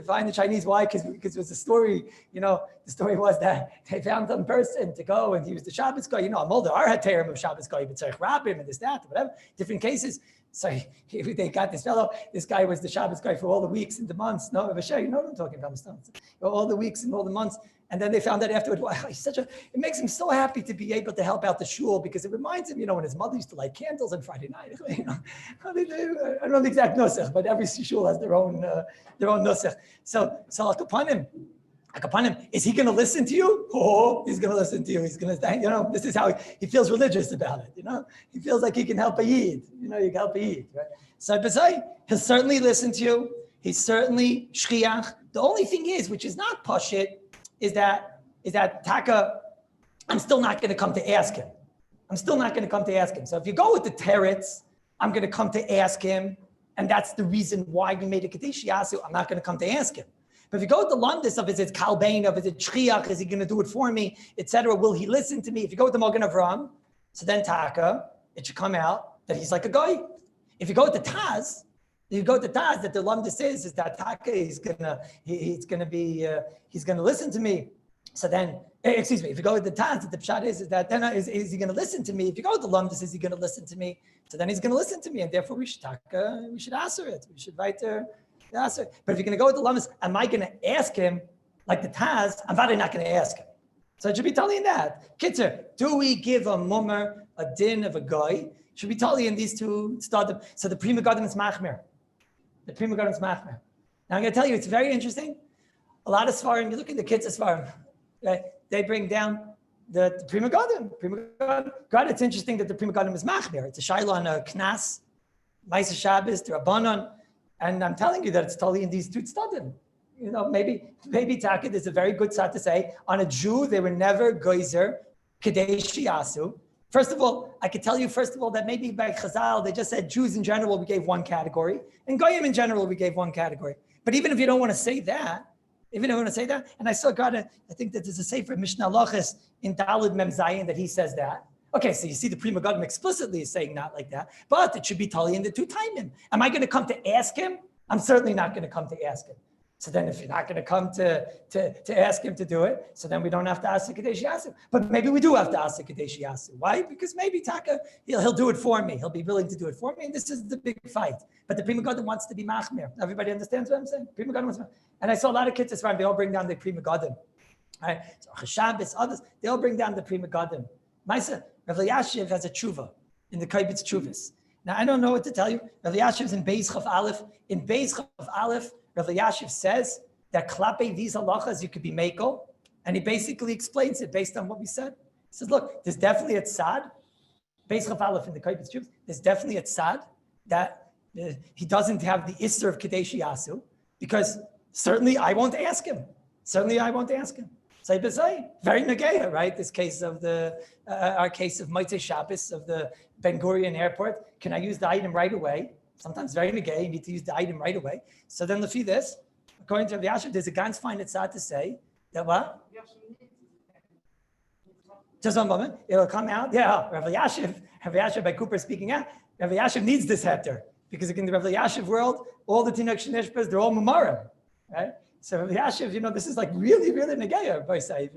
Find the Chinese, why? Because it was a story, you know, the story was that they found some person to go and he was the Shabbos guy, you know, I'm older, I had term of Shabbos guy, but Rabbi and this, that, whatever, different cases. So they got this fellow, this guy was the Shabbos guy for all the weeks and the months. No, Vasher, you know what I'm talking about, all the weeks and all the months. And then they found out afterward, wow, it makes him so happy to be able to help out the shul because it reminds him, you know, when his mother used to light candles on Friday night. You know, I don't know the exact nusach, but every shul has their own nusach. So Akapanim, is he going to listen to you? Oh, he's going to listen to you. He's going to, you know, this is how he feels religious about it. You know, he feels like he can help a yid. You know, you can help a yid, right? So he'll certainly listen to you. He's certainly shchiach. The only thing is, which is not pashit, is that Taka, I'm still not going to come to ask him. So if you go with the teretz, I'm going to come to ask him, and that's the reason why we made a Kadesh Yasu. I'm not going to come to ask him. But if you go with the Landis of is it Kalbein, of is it Shchiach, is he going to do it for me, etc. Will he listen to me? If you go with the Magen Avram, so then Taka, it should come out that he's like a guy. If you go with the Taz, that the Landis is that Taka he's going to listen to me. So then, if you go with the Taz, the Pshat is that then is he going to listen to me? If you go with the Landis, is he going to listen to me? So then he's going to listen to me, and therefore we should answer it. We should write there. But if you're going to go with the Lamas, am I going to ask him like the Taz? I'm probably not going to ask him. So it should be telling that. Kitzer, do we give a mummer a din of a guy? Should be telling in these two start. So the Pri Megadim is machmer. Now I'm going to tell you, it's very interesting. A lot of Svarim, you look at the kids of Svarim, right? They bring down the Pri Megadim. God, it's interesting that the Pri Megadim is machmer. It's a shayla on a knas, Maisa Shabbos, the Rabbanon. And I'm telling you that it's totally in these two tzadim. You know, maybe Taka, there's a very good side to say. On a Jew, they were never geyser, kadesh yasu. First of all, I could tell you, that maybe by Chazal, they just said Jews in general, we gave one category. And Goyim in general, we gave one category. But even if you don't want to say that, and I still got it, I think that there's a sefer Mishnah Lochis in Dalid Mem Zayin that he says that. Okay, so you see the Pri Megadim explicitly is saying not like that, but it should be totally in the two timing. Am I going to come to ask him? I'm certainly not going to come to ask him. So then if you're not going to come to ask him to do it, so then we don't have to ask the Kadesh Yasu. But maybe we do have to ask the Kadesh Yasu. Why? Because maybe Taka, he'll do it for me. He'll be willing to do it for me. And this is the big fight. But the Pri Megadim wants to be machmir. Everybody understands what I'm saying? Pri Megadim wants to be. And I saw a lot of kids this time, they all bring down the Pri Megadim. Right? So Shabbos, others, they all bring down the Pri Megadim. Maisa, Rav Yashiv has a tshuva in the Kaibitz Tshuvas. Now, I don't know what to tell you. Rav Yashiv's in Beis Chav Aleph. In Beis Chav Aleph, Rav Yashiv says that klape these halachas you could be mekel, and he basically explains it based on what we said. He says, look, there's definitely a tzad, based on Aleph in the Kaipitz Jews, there's definitely a tzad that he doesn't have the isser of Kadesh Yasu, because certainly I won't ask him. Certainly I won't ask him. Say b'say, very negeya, right? This case of our case of Motzei Shabbos of the Ben Gurion airport. Can I use the item right away? Sometimes very negeya, you need to use the item right away. So then lefi this, according to Rabbi Yashiv, there's a ganz fine tzad to say that what? Just one moment, it'll come out. Yeah, Rabbi Yashiv by Cooper speaking out. Rabbi Yashiv needs this heter because in the Rabbi Yashiv world, all the Tinok Shnishpas, they're all Mamarim, right? So Rabbi Yashiv, this is like really, really negeya, by say,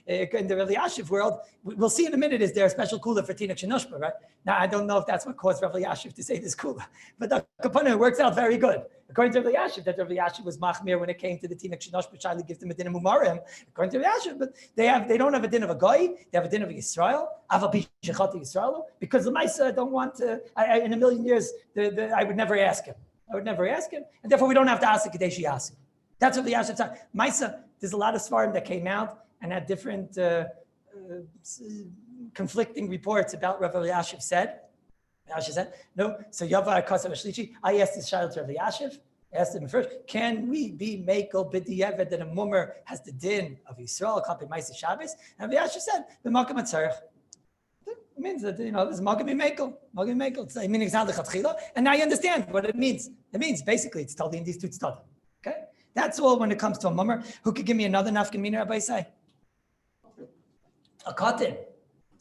in the Rabbi Yashiv world, we'll see in a minute, is there a special kula for Tinok Shenoshpa, right? Now, I don't know if that's what caused Rabbi Yashiv to say this kula, but the kapana works out very good. According to Rabbi Yashiv, that Rabbi Yashiv was machmir when it came to the Tinok Shenoshpa, Shali gives them a din of Mumarim, according to Rabbi Yashiv, but they don't have a din of a goy, they have a din of a Yisrael, Yisrael, because the Maisa don't want to, in a million years, I would never ask him. And therefore we don't have to ask the Kadeshi Yasu. That's what the Yashiv said. Maisa, there's a lot of svarim that came out and had different conflicting reports about what Rabbi Yashiv said. Yashiv said, no, so Yavar Kasav Shlichi, I asked this child to Rabbi Yashiv, asked him first, can we be mekel b'di'evet that a mummer has the din of Yisrael, Kapi Maisa Shabbos? And Rabbi Yashiv said, the Makam HaTzarech. It means that, this Makam Mekel. It's a meaning sound lechatchila, and now you understand what it means. It means basically it's told in these two tztadim. Okay? That's all when it comes to a mummer. Who could give me another nafkin mina, Rabbi say? A cotton,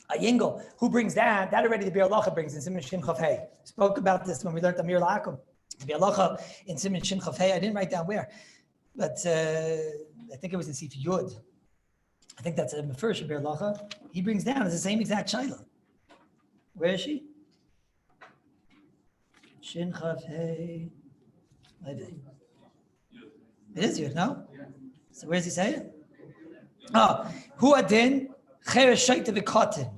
a yingle. Who brings that? That already the Bir Lacha brings in Siman Shin Chav Hey. Spoke about this when we learned Amir La'akum. The Bir Lacha in Siman Shin Chav Hey. I didn't write down where, but I think it was in Sif Yud. I think that's the first Bir Lacha. He brings down it's the same exact shaila. Where is she? Shin Chav Hey. It is Yud, no? So where does he say it? Hu adin cheresh shaita v'katan.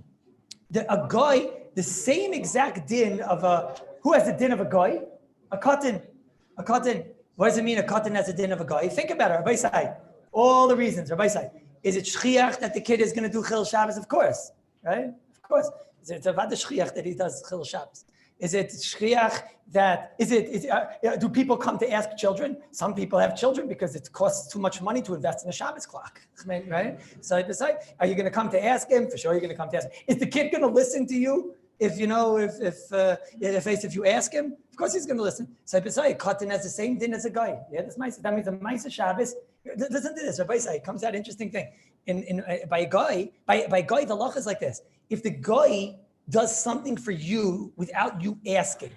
A guy, the same exact din of who has the din of a guy? A cotton. What does it mean a cotton has a din of a guy? Think about it, Rabbi say. All the reasons, Rabbi say. Is it shchiach that the kid is going to do Chil Shabbos? Of course, right? Of course. Is it about the shchiach that he does Chil Shabbos? Is it shchiach that, do people come to ask children? Some people have children because it costs too much money to invest in a Shabbos clock, right? So are you going to come to ask him? For sure you're going to come to ask him. Is the kid going to listen to you if you ask him? Of course he's going to listen. So Katan has the same din as a guy. Yeah, that means a Maisa Shabbos. Listen to this, Rabbi say, comes out interesting thing. By a guy, the law is like this. If the guy does something for you without you asking.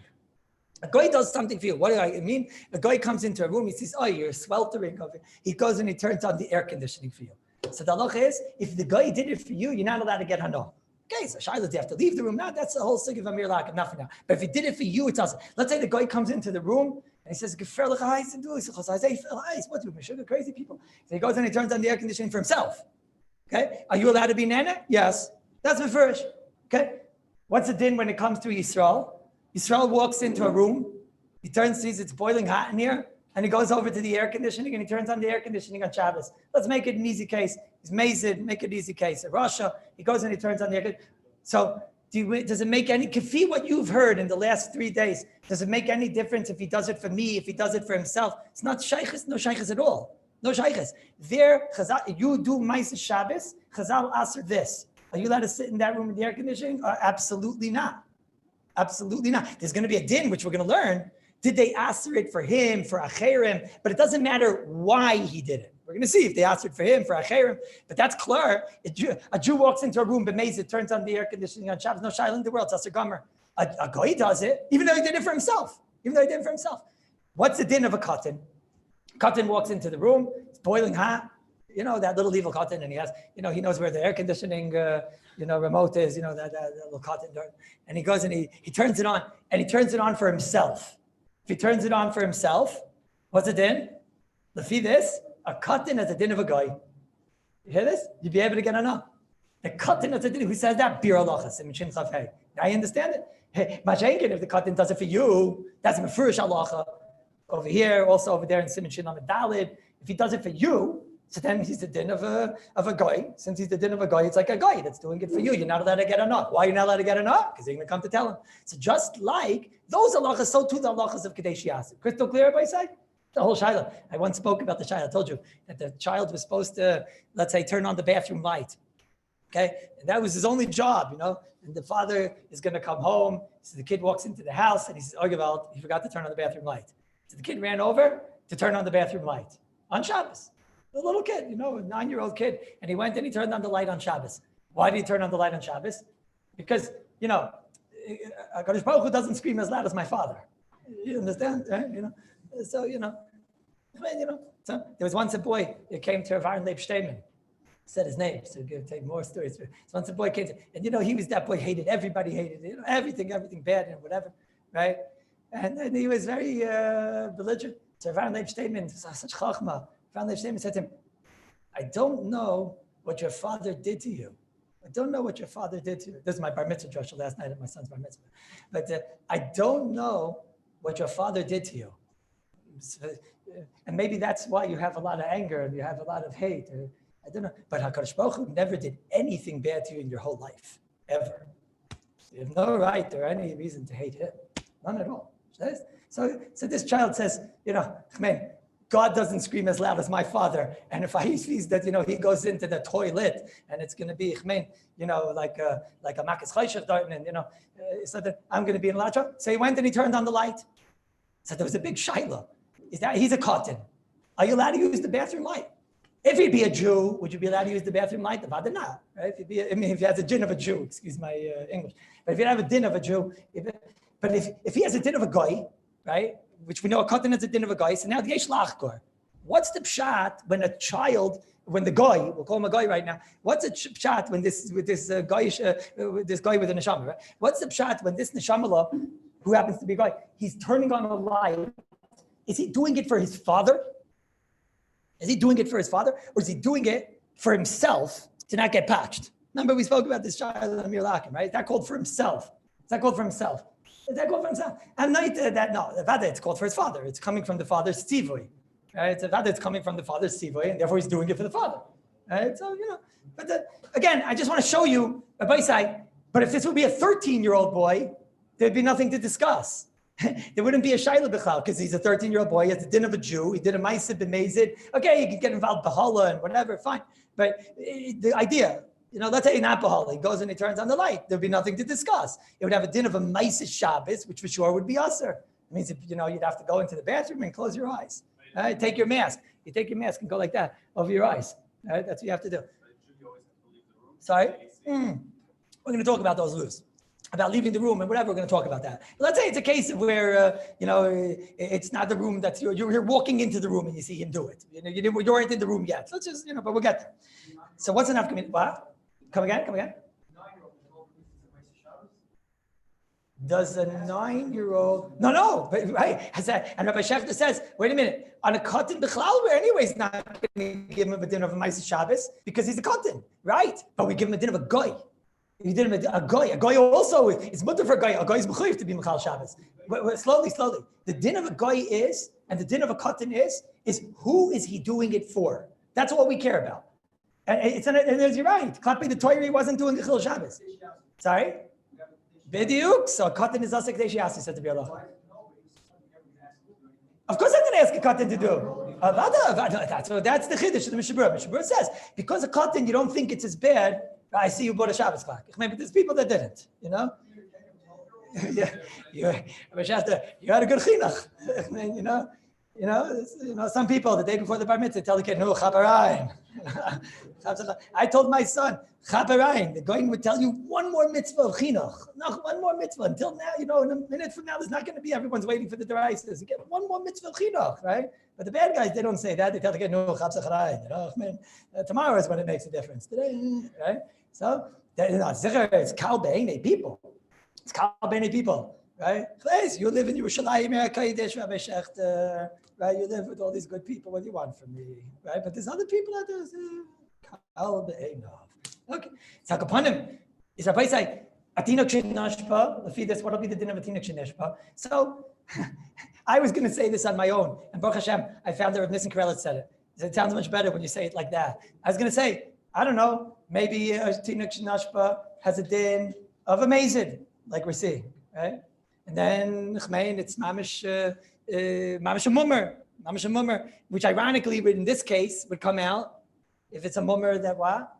A guy does something for you. What do I mean? A guy comes into a room, he says, you're sweltering. He goes and he turns on the air conditioning for you. So the halacha is, if the guy did it for you, you're not allowed to get hana. Okay, so Shiloh, do you have to leave the room? No, that's the whole sig of Amir Lakim, nothing now. But if he did it for you, it's awesome. Let's say the guy comes into the room and he says, what do you sugar crazy people? So he goes and he turns on the air conditioning for himself. Okay, are you allowed to be nana? Yes. That's my first. Okay. What's the din when it comes to Yisrael? Yisrael walks into a room, he sees it's boiling hot in here, and he goes over to the air conditioning and he turns on the air conditioning on Shabbos. Let's make it an easy case. He's mazid, make it an easy case. In Russia, he goes and he turns on the air conditioning. So does it make any, kafi what you've heard in the last 3 days, does it make any difference if he does it for me, if he does it for himself? It's not shaykhis, no shaykhis at all. No shaykhis. There, Chazal, you do Maisa Shabbos, Chazal answer this. Are you allowed to sit in that room with the air conditioning? Absolutely not. Absolutely not. There's going to be a din, which we're going to learn. Did they answer it for him, for Acherim? But it doesn't matter why he did it. We're going to see if they answered for him, for Acherim. But that's clear. A Jew walks into a room, b'mezid, turns on the air conditioning on Shabbos. No shayla in the world. It's Asur Gomer. A goy does it, even though he did it for himself. What's the din of a cotton? Cotton walks into the room. It's boiling hot. That little evil cotton, and he has, he knows where the air conditioning, remote is, that little cotton. And he goes and he turns it on, and he turns it on for himself. If he turns it on for himself, what's it in? Lefi this, a cotton is a din of a guy. You hear this? You'd be able to get enough. The cotton is a din. Who says that? Bir alachas. Now you understand it? Hey, Mashenkin, if the cotton does it for you, that's a mefurish halacha. over here, also over there in Siman Shin Lamed Daled. If he does it for you, so then he's the din of a guy. Since he's the din of a guy, it's like a guy that's doing it for you. You're not allowed to get a knock. Why are you not allowed to get a knock? Because they're going to come to tell him. So just like those halachas, so too the halachas of Kadesh Yasid. Crystal clear, everybody say? The whole Shiloh. I once spoke about the Shiloh. I told you that the child was supposed to, let's say, turn on the bathroom light. Okay? And that was his only job, And the father is going to come home. So the kid walks into the house and he says, Gevald, he forgot to turn on the bathroom light. So the kid ran over to turn on the bathroom light on Shabbos. The little kid, a 9-year-old kid. And he went and he turned on the light on Shabbos. Why did he turn on the light on Shabbos? Because, HaKadosh Baruch Hu doesn't scream as loud as my father. You understand? Right? So, so there was once a boy that came to Rav Leib Steinman. Said his name, so we'll take more stories. So once a boy came to, and he was that boy, hated everybody, hated everything bad and whatever, right? And then he was very belligerent. So Rav Leib Steinman, such chachma, Rav Leib Steinman said to him, I don't know what your father did to you. I don't know what your father did to you. This is my bar mitzvah drasha last night at my son's bar mitzvah. But I don't know what your father did to you. And maybe that's why you have a lot of anger and you have a lot of hate. I don't know. But HaKadosh Baruch Hu never did anything bad to you in your whole life, ever. So you have no right or any reason to hate him. None at all. So this child says, God doesn't scream as loud as my father. And if he sees that, he goes into the toilet and it's going to be, like a Makis Chayshach Darton, and, so that I'm going to be in a lot of trouble. So he went and he turned on the light. So there was a big shiloh. He's a cotton. Are you allowed to use the bathroom light? If he'd be a Jew, would you be allowed to use the bathroom light? The Vada not, right? If he has a din of a Jew, excuse my English. But if you have a din of a Jew, if he has a din of a guy, right? Which we know a cotton is a din of a guy. So now the Yesh Lachkor. What's the pshat when when the guy, we'll call him a guy right now. What's the pshat when this guy with a neshama, right? What's the pshat when this neshama, who happens to be a guy, he's turning on a light? Is he doing it for his father? Is he doing it for his father? Or is he doing it for himself to not get patched? Remember, we spoke about this child in Amir Lakim, right? Is that called for himself? Is that called for himself? And not it's called for his father. It's coming from the father's tzivui, right? It's coming from the father's tzivui, and therefore he's doing it for the father, right? So, but again, I just want to show you, but if this would be a 13-year-old boy, there'd be nothing to discuss. There wouldn't be a Shaila B'chal because he's a 13-year-old boy. He has the din of a Jew. He did a Ma'aseh b'Mezid. Okay, he could get involved B'hala and whatever, fine. But the idea, let's say not B'hala. He goes and he turns on the light. There'd be nothing to discuss. It would have a din of a Ma'aseh Shabbos, which for sure would be Aser. It means, you'd have to go into the bathroom and close your eyes. Right? Take your mask. You take your mask and go like that over your eyes. Right? That's what you have to do. Sorry? We're going to talk about those rules. About leaving the room and whatever, we're going to talk about that. But let's say it's a case of where, it's not the room that's, you're walking into the room and you see him do it. You aren't in the room yet. Let's just, but we'll get there. So what's enough? What? Come again? Does a 9-year-old, no, but right. And Rabbi Schechter says, wait a minute, on a cotton b'chlal, we're anyways not going to give him a din of a Ma'aseh Shabbos because he's a cotton, right? But we give him a din of a goy. You did him a guy also is mutter for a guy. A guy is mechuyev to be mechal Shabbos. Slowly. The din of a guy is, and the din of a cotton is who is he doing it for? That's what we care about. And you're right. Klapi the Torah, he wasn't doing Chil Shabbos. Sorry? Bediuk. So a cotton is also Kadesh Yasi, said to be Allah. Of course I didn't ask a cotton to do. That's the chiddush of the Mishabur. Mishabur says, because a cotton, you don't think it's as bad. I see you bought a Shabbos clock. But there's people that didn't, Yeah, you had a good chinuch. Some people the day before the bar mitzvah tell the kid, no, chaparayim. I told my son, chaparayim, the going would tell you one more mitzvah of chinuch. No, one more mitzvah. Until now, in a minute from now, there's not going to be, everyone's waiting for the deraises. You get one more mitzvah of chinuch, right? But the bad guys, they don't say that. They tell the kid, no, chaparayim. Tomorrow is when it makes a difference. Today, right? So, it's Kal B'nei people. It's Kal B'nei people, right? Please, you live in Yerushalayim, Kodesh, Rabbi Schechter, right? You live with all these good people. What do you want from me, right? But there's other people out there. Kal B'nei. Okay. So, upon him, is Rabbi say, Atinok Shenashpa, Lefi this, what will be the din of Atinok Shenashpa? So, I was going to say this on my own, and Baruch Hashem, I found that Rav Nissen Karelitz said it. It sounds much better when you say it like that. I was going to say, I don't know, maybe a Tinuk Shnashba has a din of a mazid, like we're seeing, right? And then it's mamish a mummer, which ironically, in this case, would come out if it's a mummer that what?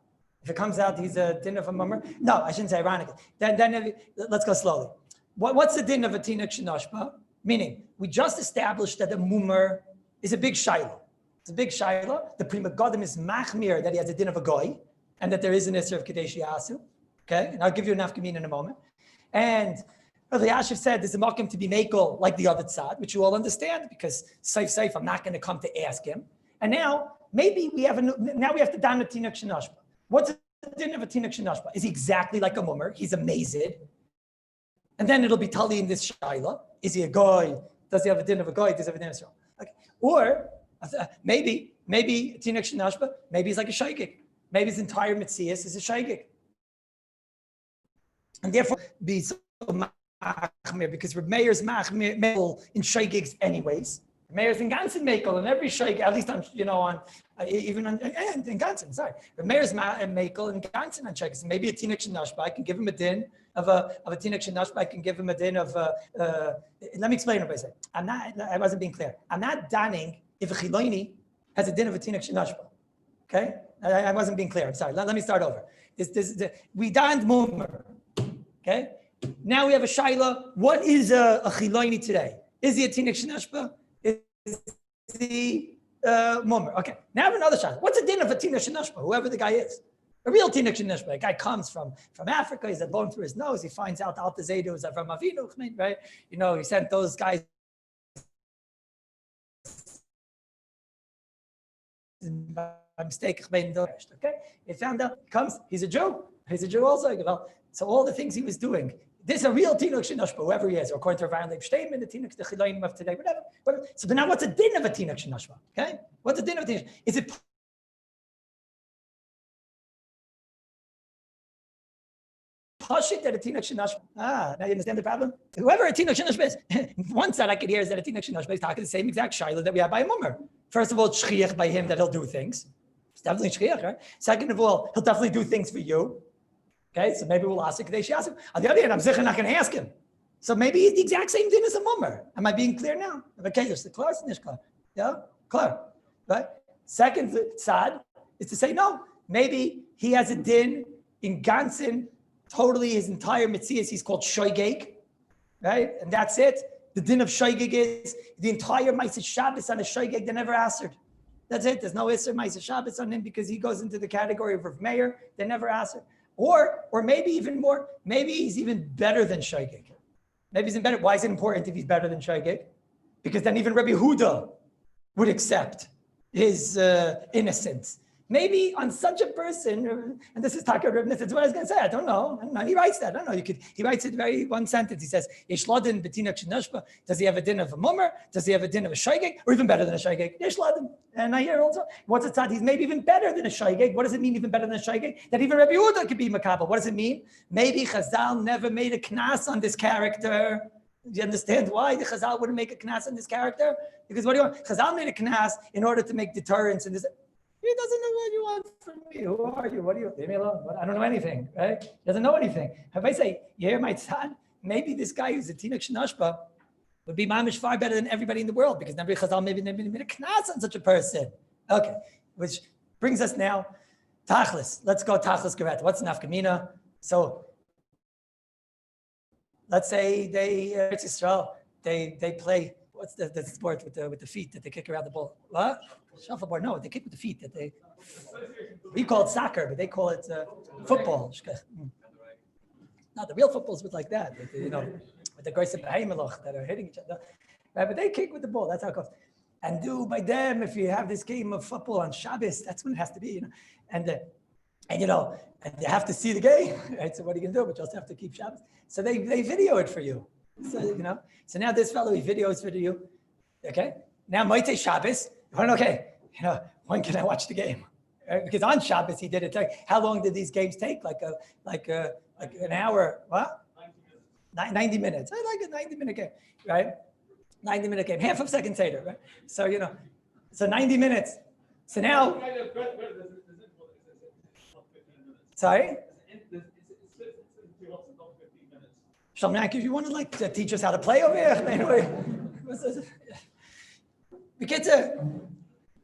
If it comes out, he's a din of a mummer. No, I shouldn't say ironically. Then let's go slowly. What's the din of a tinuk shenashba? Meaning, we just established that a mummer is a big shaila. It's a big shaila. The Prima Godim is machmir that he has a din of a goy, and that there is an isser of kadesh yasu. Okay, and I'll give you an afkamin in a moment. And Rabbi Yashiv said there's a makom to be makel like the other tzad, which you all understand because safe, I'm not going to come to ask him. And now maybe we have to dan a tinuk shenashba. What's the din of a tinuk shenashba? Is he exactly like a mummer? He's a mazid. And then it'll be tali in this shaila. Is he a goy? Does he have a din of a goy? Does he have a din of Israel? Okay. Or maybe tinuk shenashba, maybe he's like a shaygig. Maybe his entire mitzias is a shaygig. And therefore be so machmir, because Reb Meir's machmir in shaygigs anyways. Reb Meir's in ganzen mekel, and every shaygig, at least on even in ganzen. Sorry, Reb Meir's mekel and ganzen on shaygigs. Maybe a tinuk shenashba, I can give him a din of a tinuk shenashba. I can give him a din of. Let me explain what I say. I wasn't being clear. I'm not danning if a chiloini has a din of a tinuk shenashba. Okay, I wasn't being clear. I'm sorry. Let me start over. We danned mummer. Okay. Now we have a shaila. What is a chiloini today? Is he a tinuk shenashba? Is he mummer? Okay. Now I have another shaila. What's the din of a tinuk shenashba? Whoever the guy is, a real tinuk shenashba. A guy comes from Africa. He's had bone through his nose. He finds out the Alta Zaydu is from Avinu, right? He sent those guys. By mistake, okay. He found out. Comes. He's a Jew. He's a Jew also. So all the things he was doing, this is a real tinuk shenashba, whoever he is, or according to Rabbi Leib statement, the tinuk, the chilayim of today, whatever. So, but now what's the din of a tinuk shenashba? Okay, what's the din of a tinuk? Is it pashit that a tinuk shenashba? Now you understand the problem. Whoever a tinuk shenashba is, one side I could hear is that a tinuk shenashba is talking the same exact shaila that we have by a mummer. First of all, it's shchiach by him that he'll do things. It's definitely shchiach, right? Second of all, he'll definitely do things for you. Okay, so maybe we'll ask him. On the other hand, I'm sicher not going to ask him. So maybe he's the exact same thing as a mummer. Am I being clear now? Okay, you're clear, clear. Yeah, clear. Right? Second side is to say no. Maybe he has a din in ganzen, totally his entire mitzias. He's called shoygeg, right? And that's it. The din of shoygeg is the entire Ma'aseh Shabbos on a shoygeg they never answered. That's it. There's no Isser Ma'aseh Shabbos on him because he goes into the category of Rav Meir. They never answered. Or maybe even more, maybe he's even better than shaygig. Maybe he's even better. Why is it important if he's better than shaygig? Because then even Rabbi Huda would accept his innocence. Maybe on such a person, and this is Taka Reb Nissen, that's what I was going to say. I don't know. He writes that. I don't know. He writes it very one sentence. He says, Yeshladin b'tinuk shenashba. Does he have a din of a mummer? Does he have a din of a shaygig? Or even better than a shaygig? Yeshladin. And I hear also, what's it said? He's maybe even better than a shaygig. What does it mean even better than a shaygig? That even Rabbi Yehuda could be makabel. What does it mean? Maybe Chazal never made a knas on this character. Do you understand why the Chazal wouldn't make a knas on this character? Because what do you want? Chazal made a knas in order to make deterrence in this. He doesn't know what you want from me. Who are you? What do you? Leave me alone. I don't know anything, right? He doesn't know anything. If I say, you hear my son, maybe this guy who's a tinuk shenashba would be mamish far better than everybody in the world because Nabi Chazal maybe made a knas on such a person. Okay, which brings us now, tachlis. Let's go tachlis geret. What's nafkamina? So let's say Eretz Yisrael, they play. What's the sport with the feet that they kick around the ball? What? Shuffleboard? No, they kick with the feet. We call it soccer, but they call it football. No, the real football's with like that, with the guys that are hitting each other. Right, but they kick with the ball. That's how it goes. And by them, if you have this game of football on Shabbos, that's when it has to be. And you have to see the game. Right? So what are you gonna do? But you also have to keep Shabbos. So they video it for you. So now this fellow, he videos for you. Okay. Now Moitei Shabbos. When can I watch the game? Right? Because on Shabbos he did it. How long did these games take? Like an hour? What? 90 minutes. I like a 90-minute game, right? 90-minute game, half of second Seder, right? So, so 90 minutes. So now, sorry? Shalom, if you want to teach us how to play over here, anyway. Kitzer,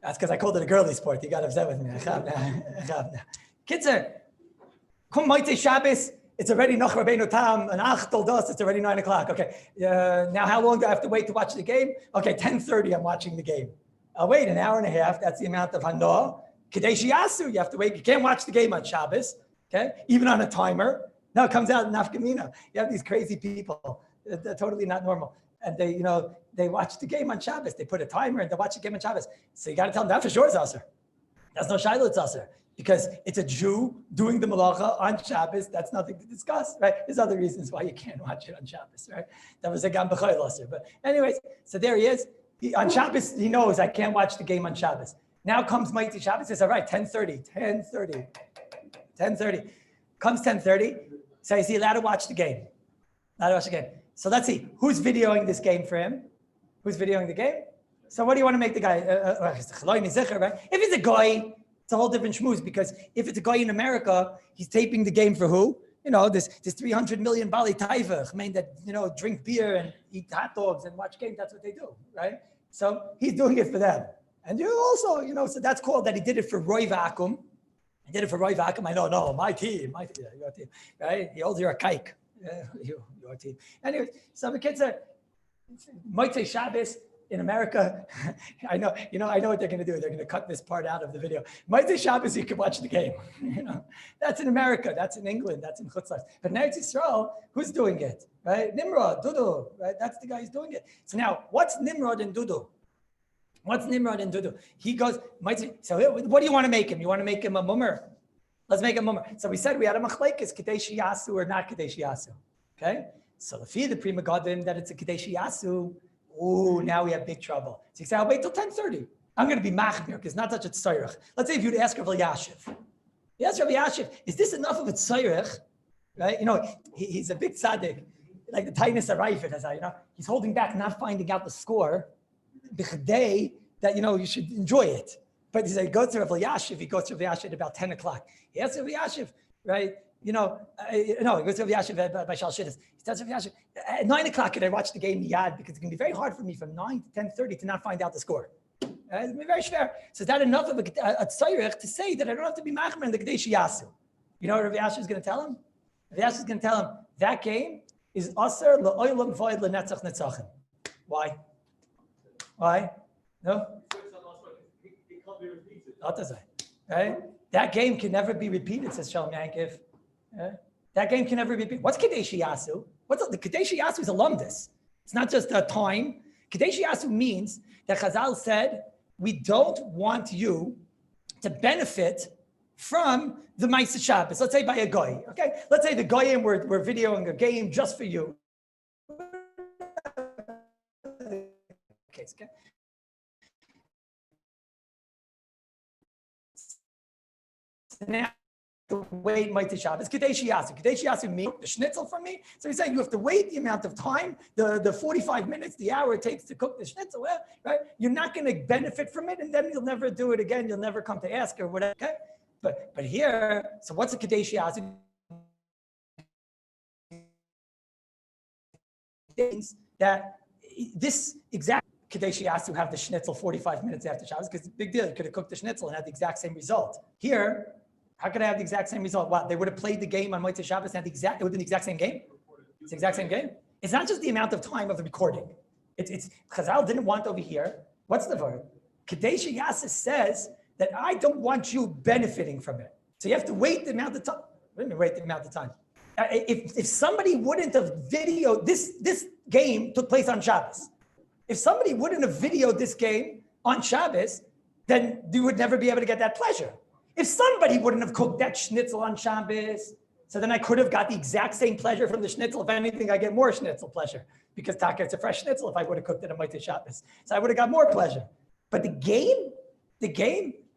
that's because I called it a girly sport. You got upset with me. Kitzer, come Motzei Shabbos. It's already Noch Rabbeinu Tam, and Ach told us it's already 9 o'clock. Okay, now how long do I have to wait to watch the game? Okay, 10:30 I'm watching the game. I'll wait an hour and a half. That's the amount of Hanoah. Kadesh Yasu, you have to wait. You can't watch the game on Shabbos, okay? Even on a timer. No, it comes out in Nafkamina. You have these crazy people. They're totally not normal. And they watch the game on Shabbos. They put a timer and they watch the game on Shabbos. So you got to tell them that for sure is Asr. That's no Shiloh, it's Asr. Because it's a Jew doing the malacha on Shabbos. That's nothing to discuss, right? There's other reasons why you can't watch it on Shabbos, right? That was a Gam B'chayil Asr. But anyways, so there he is. On Shabbos, he knows I can't watch the game on Shabbos. Now comes Motzei Shabbos. He says, all right, 10:30. Comes 10:30. So is he allowed to watch the game? Allowed to watch the game. So let's see, who's videoing this game for him? Who's videoing the game? So what do you want to make the guy? Right? If it's a guy, it's a whole different schmooze, because if it's a guy in America, he's taping the game for who? This 300 million Bali Taivach, that, drink beer and eat hot dogs and watch games. That's what they do, right? So he's doing it for them. And you also, so that's called that he did it for Roy Vacuum. He did it for Roy Vacuum. I know, no, my team, your team, right? He holds your kike, your team. Anyway, so the kids are Motzei Shabbos in America. I know what they're going to do. They're going to cut this part out of the video. Motzei Shabbos, you can watch the game. That's in America. That's in England. That's in Chutzlas. But in Eretz Yisrael, who's doing it? Right? Nimrod, Dudu. Right? That's the guy who's doing it. So now, what's Nimrod and Dudu? He goes, so what do you want to make him? You want to make him a mummer? Let's make him a mummer. So we said we had a machlekes, Kadesh Yasu or not Kadesh Yasu. Okay? So the Prima Gadim that it's a Kadesh Yasu, now we have big trouble. So you say, I'll wait till 10:30. I'm going to be machmir because not such a tzayrich. Let's say if you'd ask Rabbi Yashiv. Yes, Rabbi Yashiv, is this enough of a tzayrich? Right? He's a big tzaddik, like the tightness of Raifid, he's holding back, not finding out the score. B'chadei, that you should enjoy it. But he said, he goes to Rabbi Yashiv. He goes to Rabbi Yashiv at about 10 o'clock. He asks Rabbi Yashiv, right? He goes to Rabbi Yashiv by Shal Shidduch. He tells Rabbi Yashiv, at 9 o'clock, can I watch the game Yad? Because it's going to be very hard for me from 9 to 10:30 to not find out the score. It's going to be very fair. So is that enough of a tzayrich to say that I don't have to be machmer in the Kadesh Yasu? You know what Rabbi Yashiv is going to tell him? Rabbi Yashiv is going to tell him, that game is aser le'olam void le'netzach netzachim. Why? No? Right? That game can never be repeated, says Shalom Yankiv. That game can never be repeated. What's Kadesh Yasu? The Kadesh Yasu is a lumdus. It's not just a time. Kadesh Yasu means that Chazal said, we don't want you to benefit from the Ma'aseh Shabbos. Let's say by a goy, okay? Let's say the goyim we're videoing a game just for you. Okay. So now, to wait Motzei Shabbos, Kadesh Yasu. Kadesh Yasu means the schnitzel from me. So he's saying you have to wait the amount of time, the 45 minutes, the hour it takes to cook the schnitzel, right? You're not going to benefit from it, and then you'll never do it again. You'll never come to ask or whatever. Okay? But here, so what's a Kadesh Yasu? Means that this exact Kadesh Yasu have the schnitzel 45 minutes after Shabbos, because it's a big deal. You could have cooked the schnitzel and had the exact same result. Here, how could I have the exact same result? What, they would have played the game on Motzei Shabbos and it would have been the exact same game? It's the exact same game? It's not just the amount of time of the recording. It's Chazal didn't want over here. What's the word? Kadesh Yasu says that I don't want you benefiting from it. So you have to wait the amount of time. Wait the amount of time. If somebody wouldn't have videoed, this game took place on Shabbos. If somebody wouldn't have videoed this game on Shabbos, then you would never be able to get that pleasure. If somebody wouldn't have cooked that schnitzel on Shabbos, so then I could have got the exact same pleasure from the schnitzel. If anything, I get more schnitzel pleasure because taka, it's a fresh schnitzel if I would have cooked it on Motzei Shabbos. So I would have got more pleasure. But the game,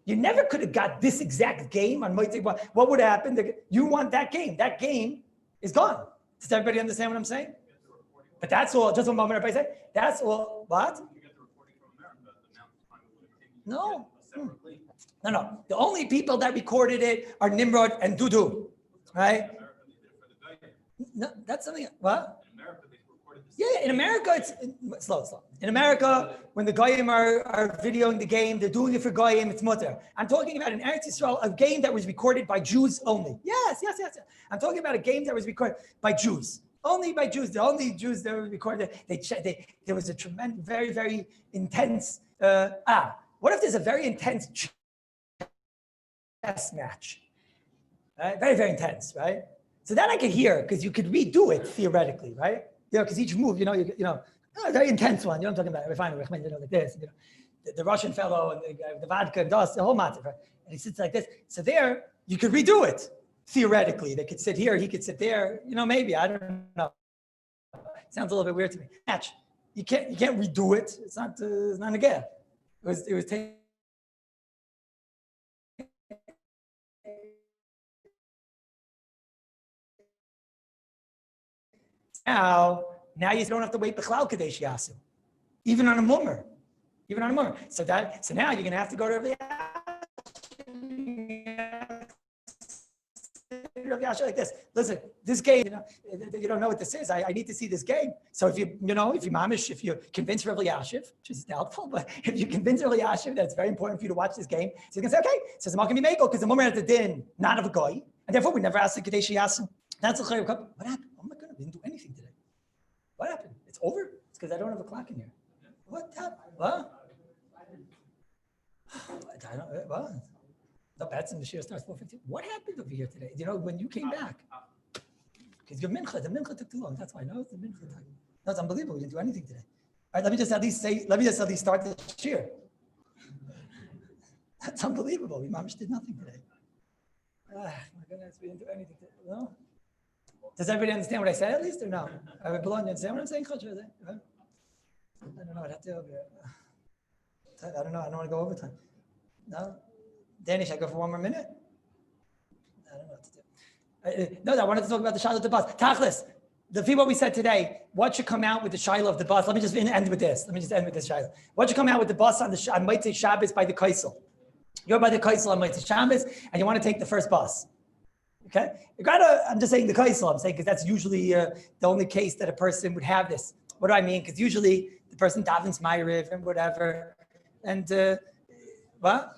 you never could have got this exact game on Motzei. What would happen? You want that game. That game is gone. Does everybody understand what I'm saying? But that's all, just one moment, Rabbi said, that's all, what? You get the reporting from America, the amount of time it would have taken No. separately. No. The only people that recorded it are Nimrod and Dudu, right? In America, they did it for the guy. No, that's something, what? In America, they recorded this. Yeah, in America, it's slow. In America, when the Goyim are videoing the game, they're doing it for Goyim, it's mutter. I'm talking about in Eretz Yisrael, a game that was recorded by Jews only. Yes. I'm talking about a game that was recorded by Jews. Only by Jews. The only Jews that were recorded, there was a tremendous, very, very intense, what if there's a very intense chess match? Right? Very, very intense, right? So then I could hear, because you could redo it theoretically, right? Because each move, a very intense one. I'm talking about, like this, the Russian fellow and the vodka and dust, the whole matter, right? And he sits like this. So there, you could redo it theoretically. They could sit here, he could sit there. Maybe, I don't know. Sounds a little bit weird to me. Match, you can't redo it. It's not a gap. It was taken. Now you don't have to wait b'chlal kadesh yasu, even on a mummer. So now you're gonna have to go to Rabbi Yasha like this. Listen, this game, you don't know what this is. I need to see this game. So if you convince Rabbi Yashiv, which is doubtful, but if you convince Rabbi Yashiv that it's very important for you to watch this game, so you can say, okay, so it's not going to be Mekel because the mummer has the din, not of a guy, and therefore we never asked the kadesh yasu. That's a chayyuv. What happened? Oh my God, I didn't do anything today. What happened? It's over? It's because I don't have a clock in here. What happened? What? I don't know. What? The bats in the share starts 4:15. What happened over here today? When you came back? Because the mincha took too long. That's why. No, it's the mincha time. No, it's unbelievable. We didn't do anything today. All right, let me just at least start the share. That's unbelievable. We mamish did nothing today. My goodness, we didn't do anything today. No? Does everybody understand what I said at least or no? I would belong to understand what I'm saying, Coach? I don't know. I'd have to over here. I don't know. I don't want to go overtime. No? Danny, should I go for one more minute? I don't know what to do. I wanted to talk about the Shiloh of the bus. Tachlis, what we said today, what should come out with the Shiloh of the bus? Let me just end with this. Shiloh. What should come out with the bus on Motzei Shabbos by the Kaisel? You're by the Kaisel on Motzei Shabbos, and you want to take the first bus. Okay? I'm just saying the Kaisel, I'm saying, because that's usually the only case that a person would have this. What do I mean? Because usually the person davens Ma'ariv and whatever. And what?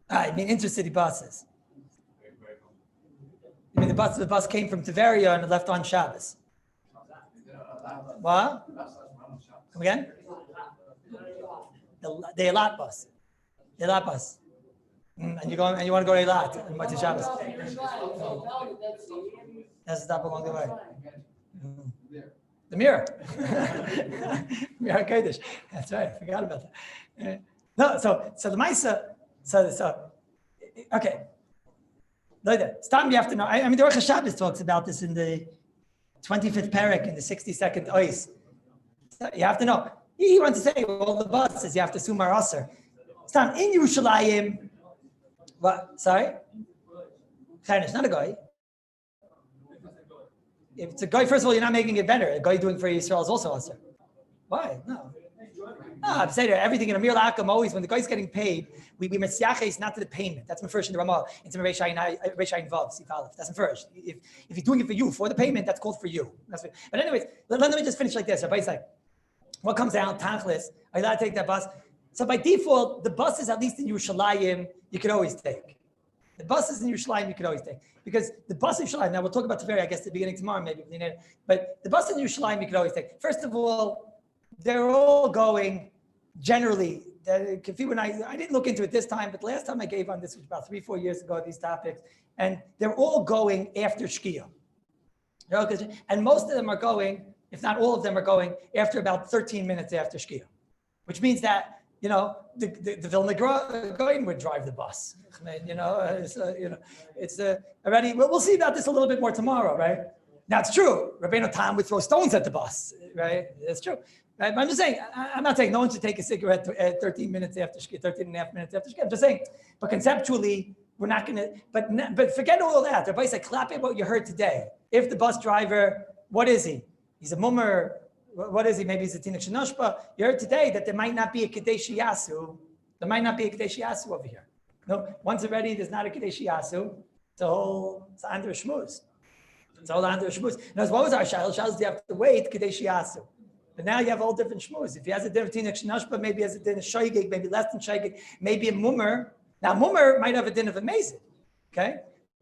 I mean intercity buses. I mean the bus came from Tveria and it left on Shabbos. What? Come again? The Eilat bus. And you want to go to Eilat and Motzei Shabbos. That's a stop along the way. The mirror. Mirror Kodesh. That's right. I forgot about that. No, so the Maisa. So, okay. Stam, you have to know. I mean, the Rosh Hashanah talks about this in the 25th parak in the 62nd ois. So you have to know. He wants to say, well, the buses, you have to assume are usher. Stam, in Yerushalayim, what? Sorry? It's not a guy. If it's a guy, first of all, you're not making it better. A guy doing for Yisrael is also usher. Why? No, I'm saying that everything in Amir Lakam always, when the guy's getting paid, we mesyaches not to the payment. That's first in the Ramah. It's in Reish Ayin Vav, Sif Aleph. That's first. If he's doing it for you, for the payment, that's called for you. But anyways, let me just finish like this. Rabbi's like, what comes out? Tachlis. Are you allowed to take that bus? So by default, the buses, at least in Yerushalayim, you can always take. The buses in Yerushalayim, you can always take. Because the bus in Yerushalayim, now we'll talk about Tveria, I guess, at the beginning tomorrow, maybe. But the bus in Yerushalayim, you can always take. First of all, they're all going generally. I didn't look into it this time, but the last time I gave on this was about 3-4 years ago, these topics, and they're all going after Shkia. And most of them are going, if not all of them are going, after about 13 minutes after Shkia, which means that, the Vilna Gaon would drive the bus. It's already, we'll see about this a little bit more tomorrow, right? Now it's true, Rabbeinu Tam would throw stones at the bus, right? That's true. Right? But I'm just saying, I'm not saying no one should take a cigarette at 13 minutes after Shkia, 13 and a half minutes after Shkia. I'm just saying, but conceptually, we're not going to, but forget all that. Rabbi said, clap at what you heard today. If the bus driver, what is he? He's a mummer. What is he? Maybe he's a Tinuk Shenoshba. You heard today that there might not be a Kadesh Yasu. There might not be a Kadesh Yasu over here. No, once already, there's not a Kadesh Yasu. It's under a shmuz. It's all under a shmuz. Now, what was our shayla? Shayla, you have to wait Kadesh Yasu. But now you have all different shmuz. If he has a different Tinuk Shenoshba, maybe he has a din of shoygig, maybe less than shoygig, maybe a mummer. Now, mummer might have a din of amazing. Okay?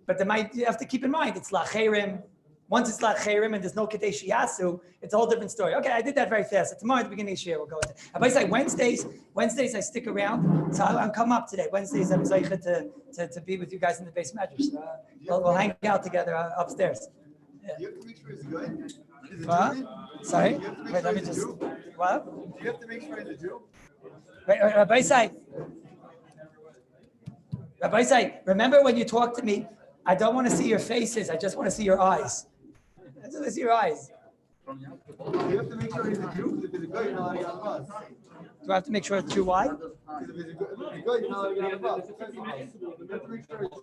But you have to keep in mind, it's lacherim. Once it's lacherim and there's no kadesh yasu, it's a whole different story. Okay, I did that very fast. So tomorrow at the beginning of the year, we'll go into it. But I say Wednesdays I stick around. So I'll come up today. Wednesdays I'm excited to be with you guys in the base measures. We'll hang out together upstairs. Yeah. You have to make sure it's good. Is it What? Jewish? Sorry? Do you have to make Wait, sure let me it's a just. Jew? What? Do you have to make sure it's a Jew? Wait, Rabbi Say, remember when you talk to me, I don't want to see your faces. I just want to see your eyes. I just want to see your eyes. You have to make sure he's a Jew. If it's a good, you're not allowed to get on the bus. Do I have to make sure it's true? Why? Because if it's a good, you're not allowed to get on the bus. You have to make sure it's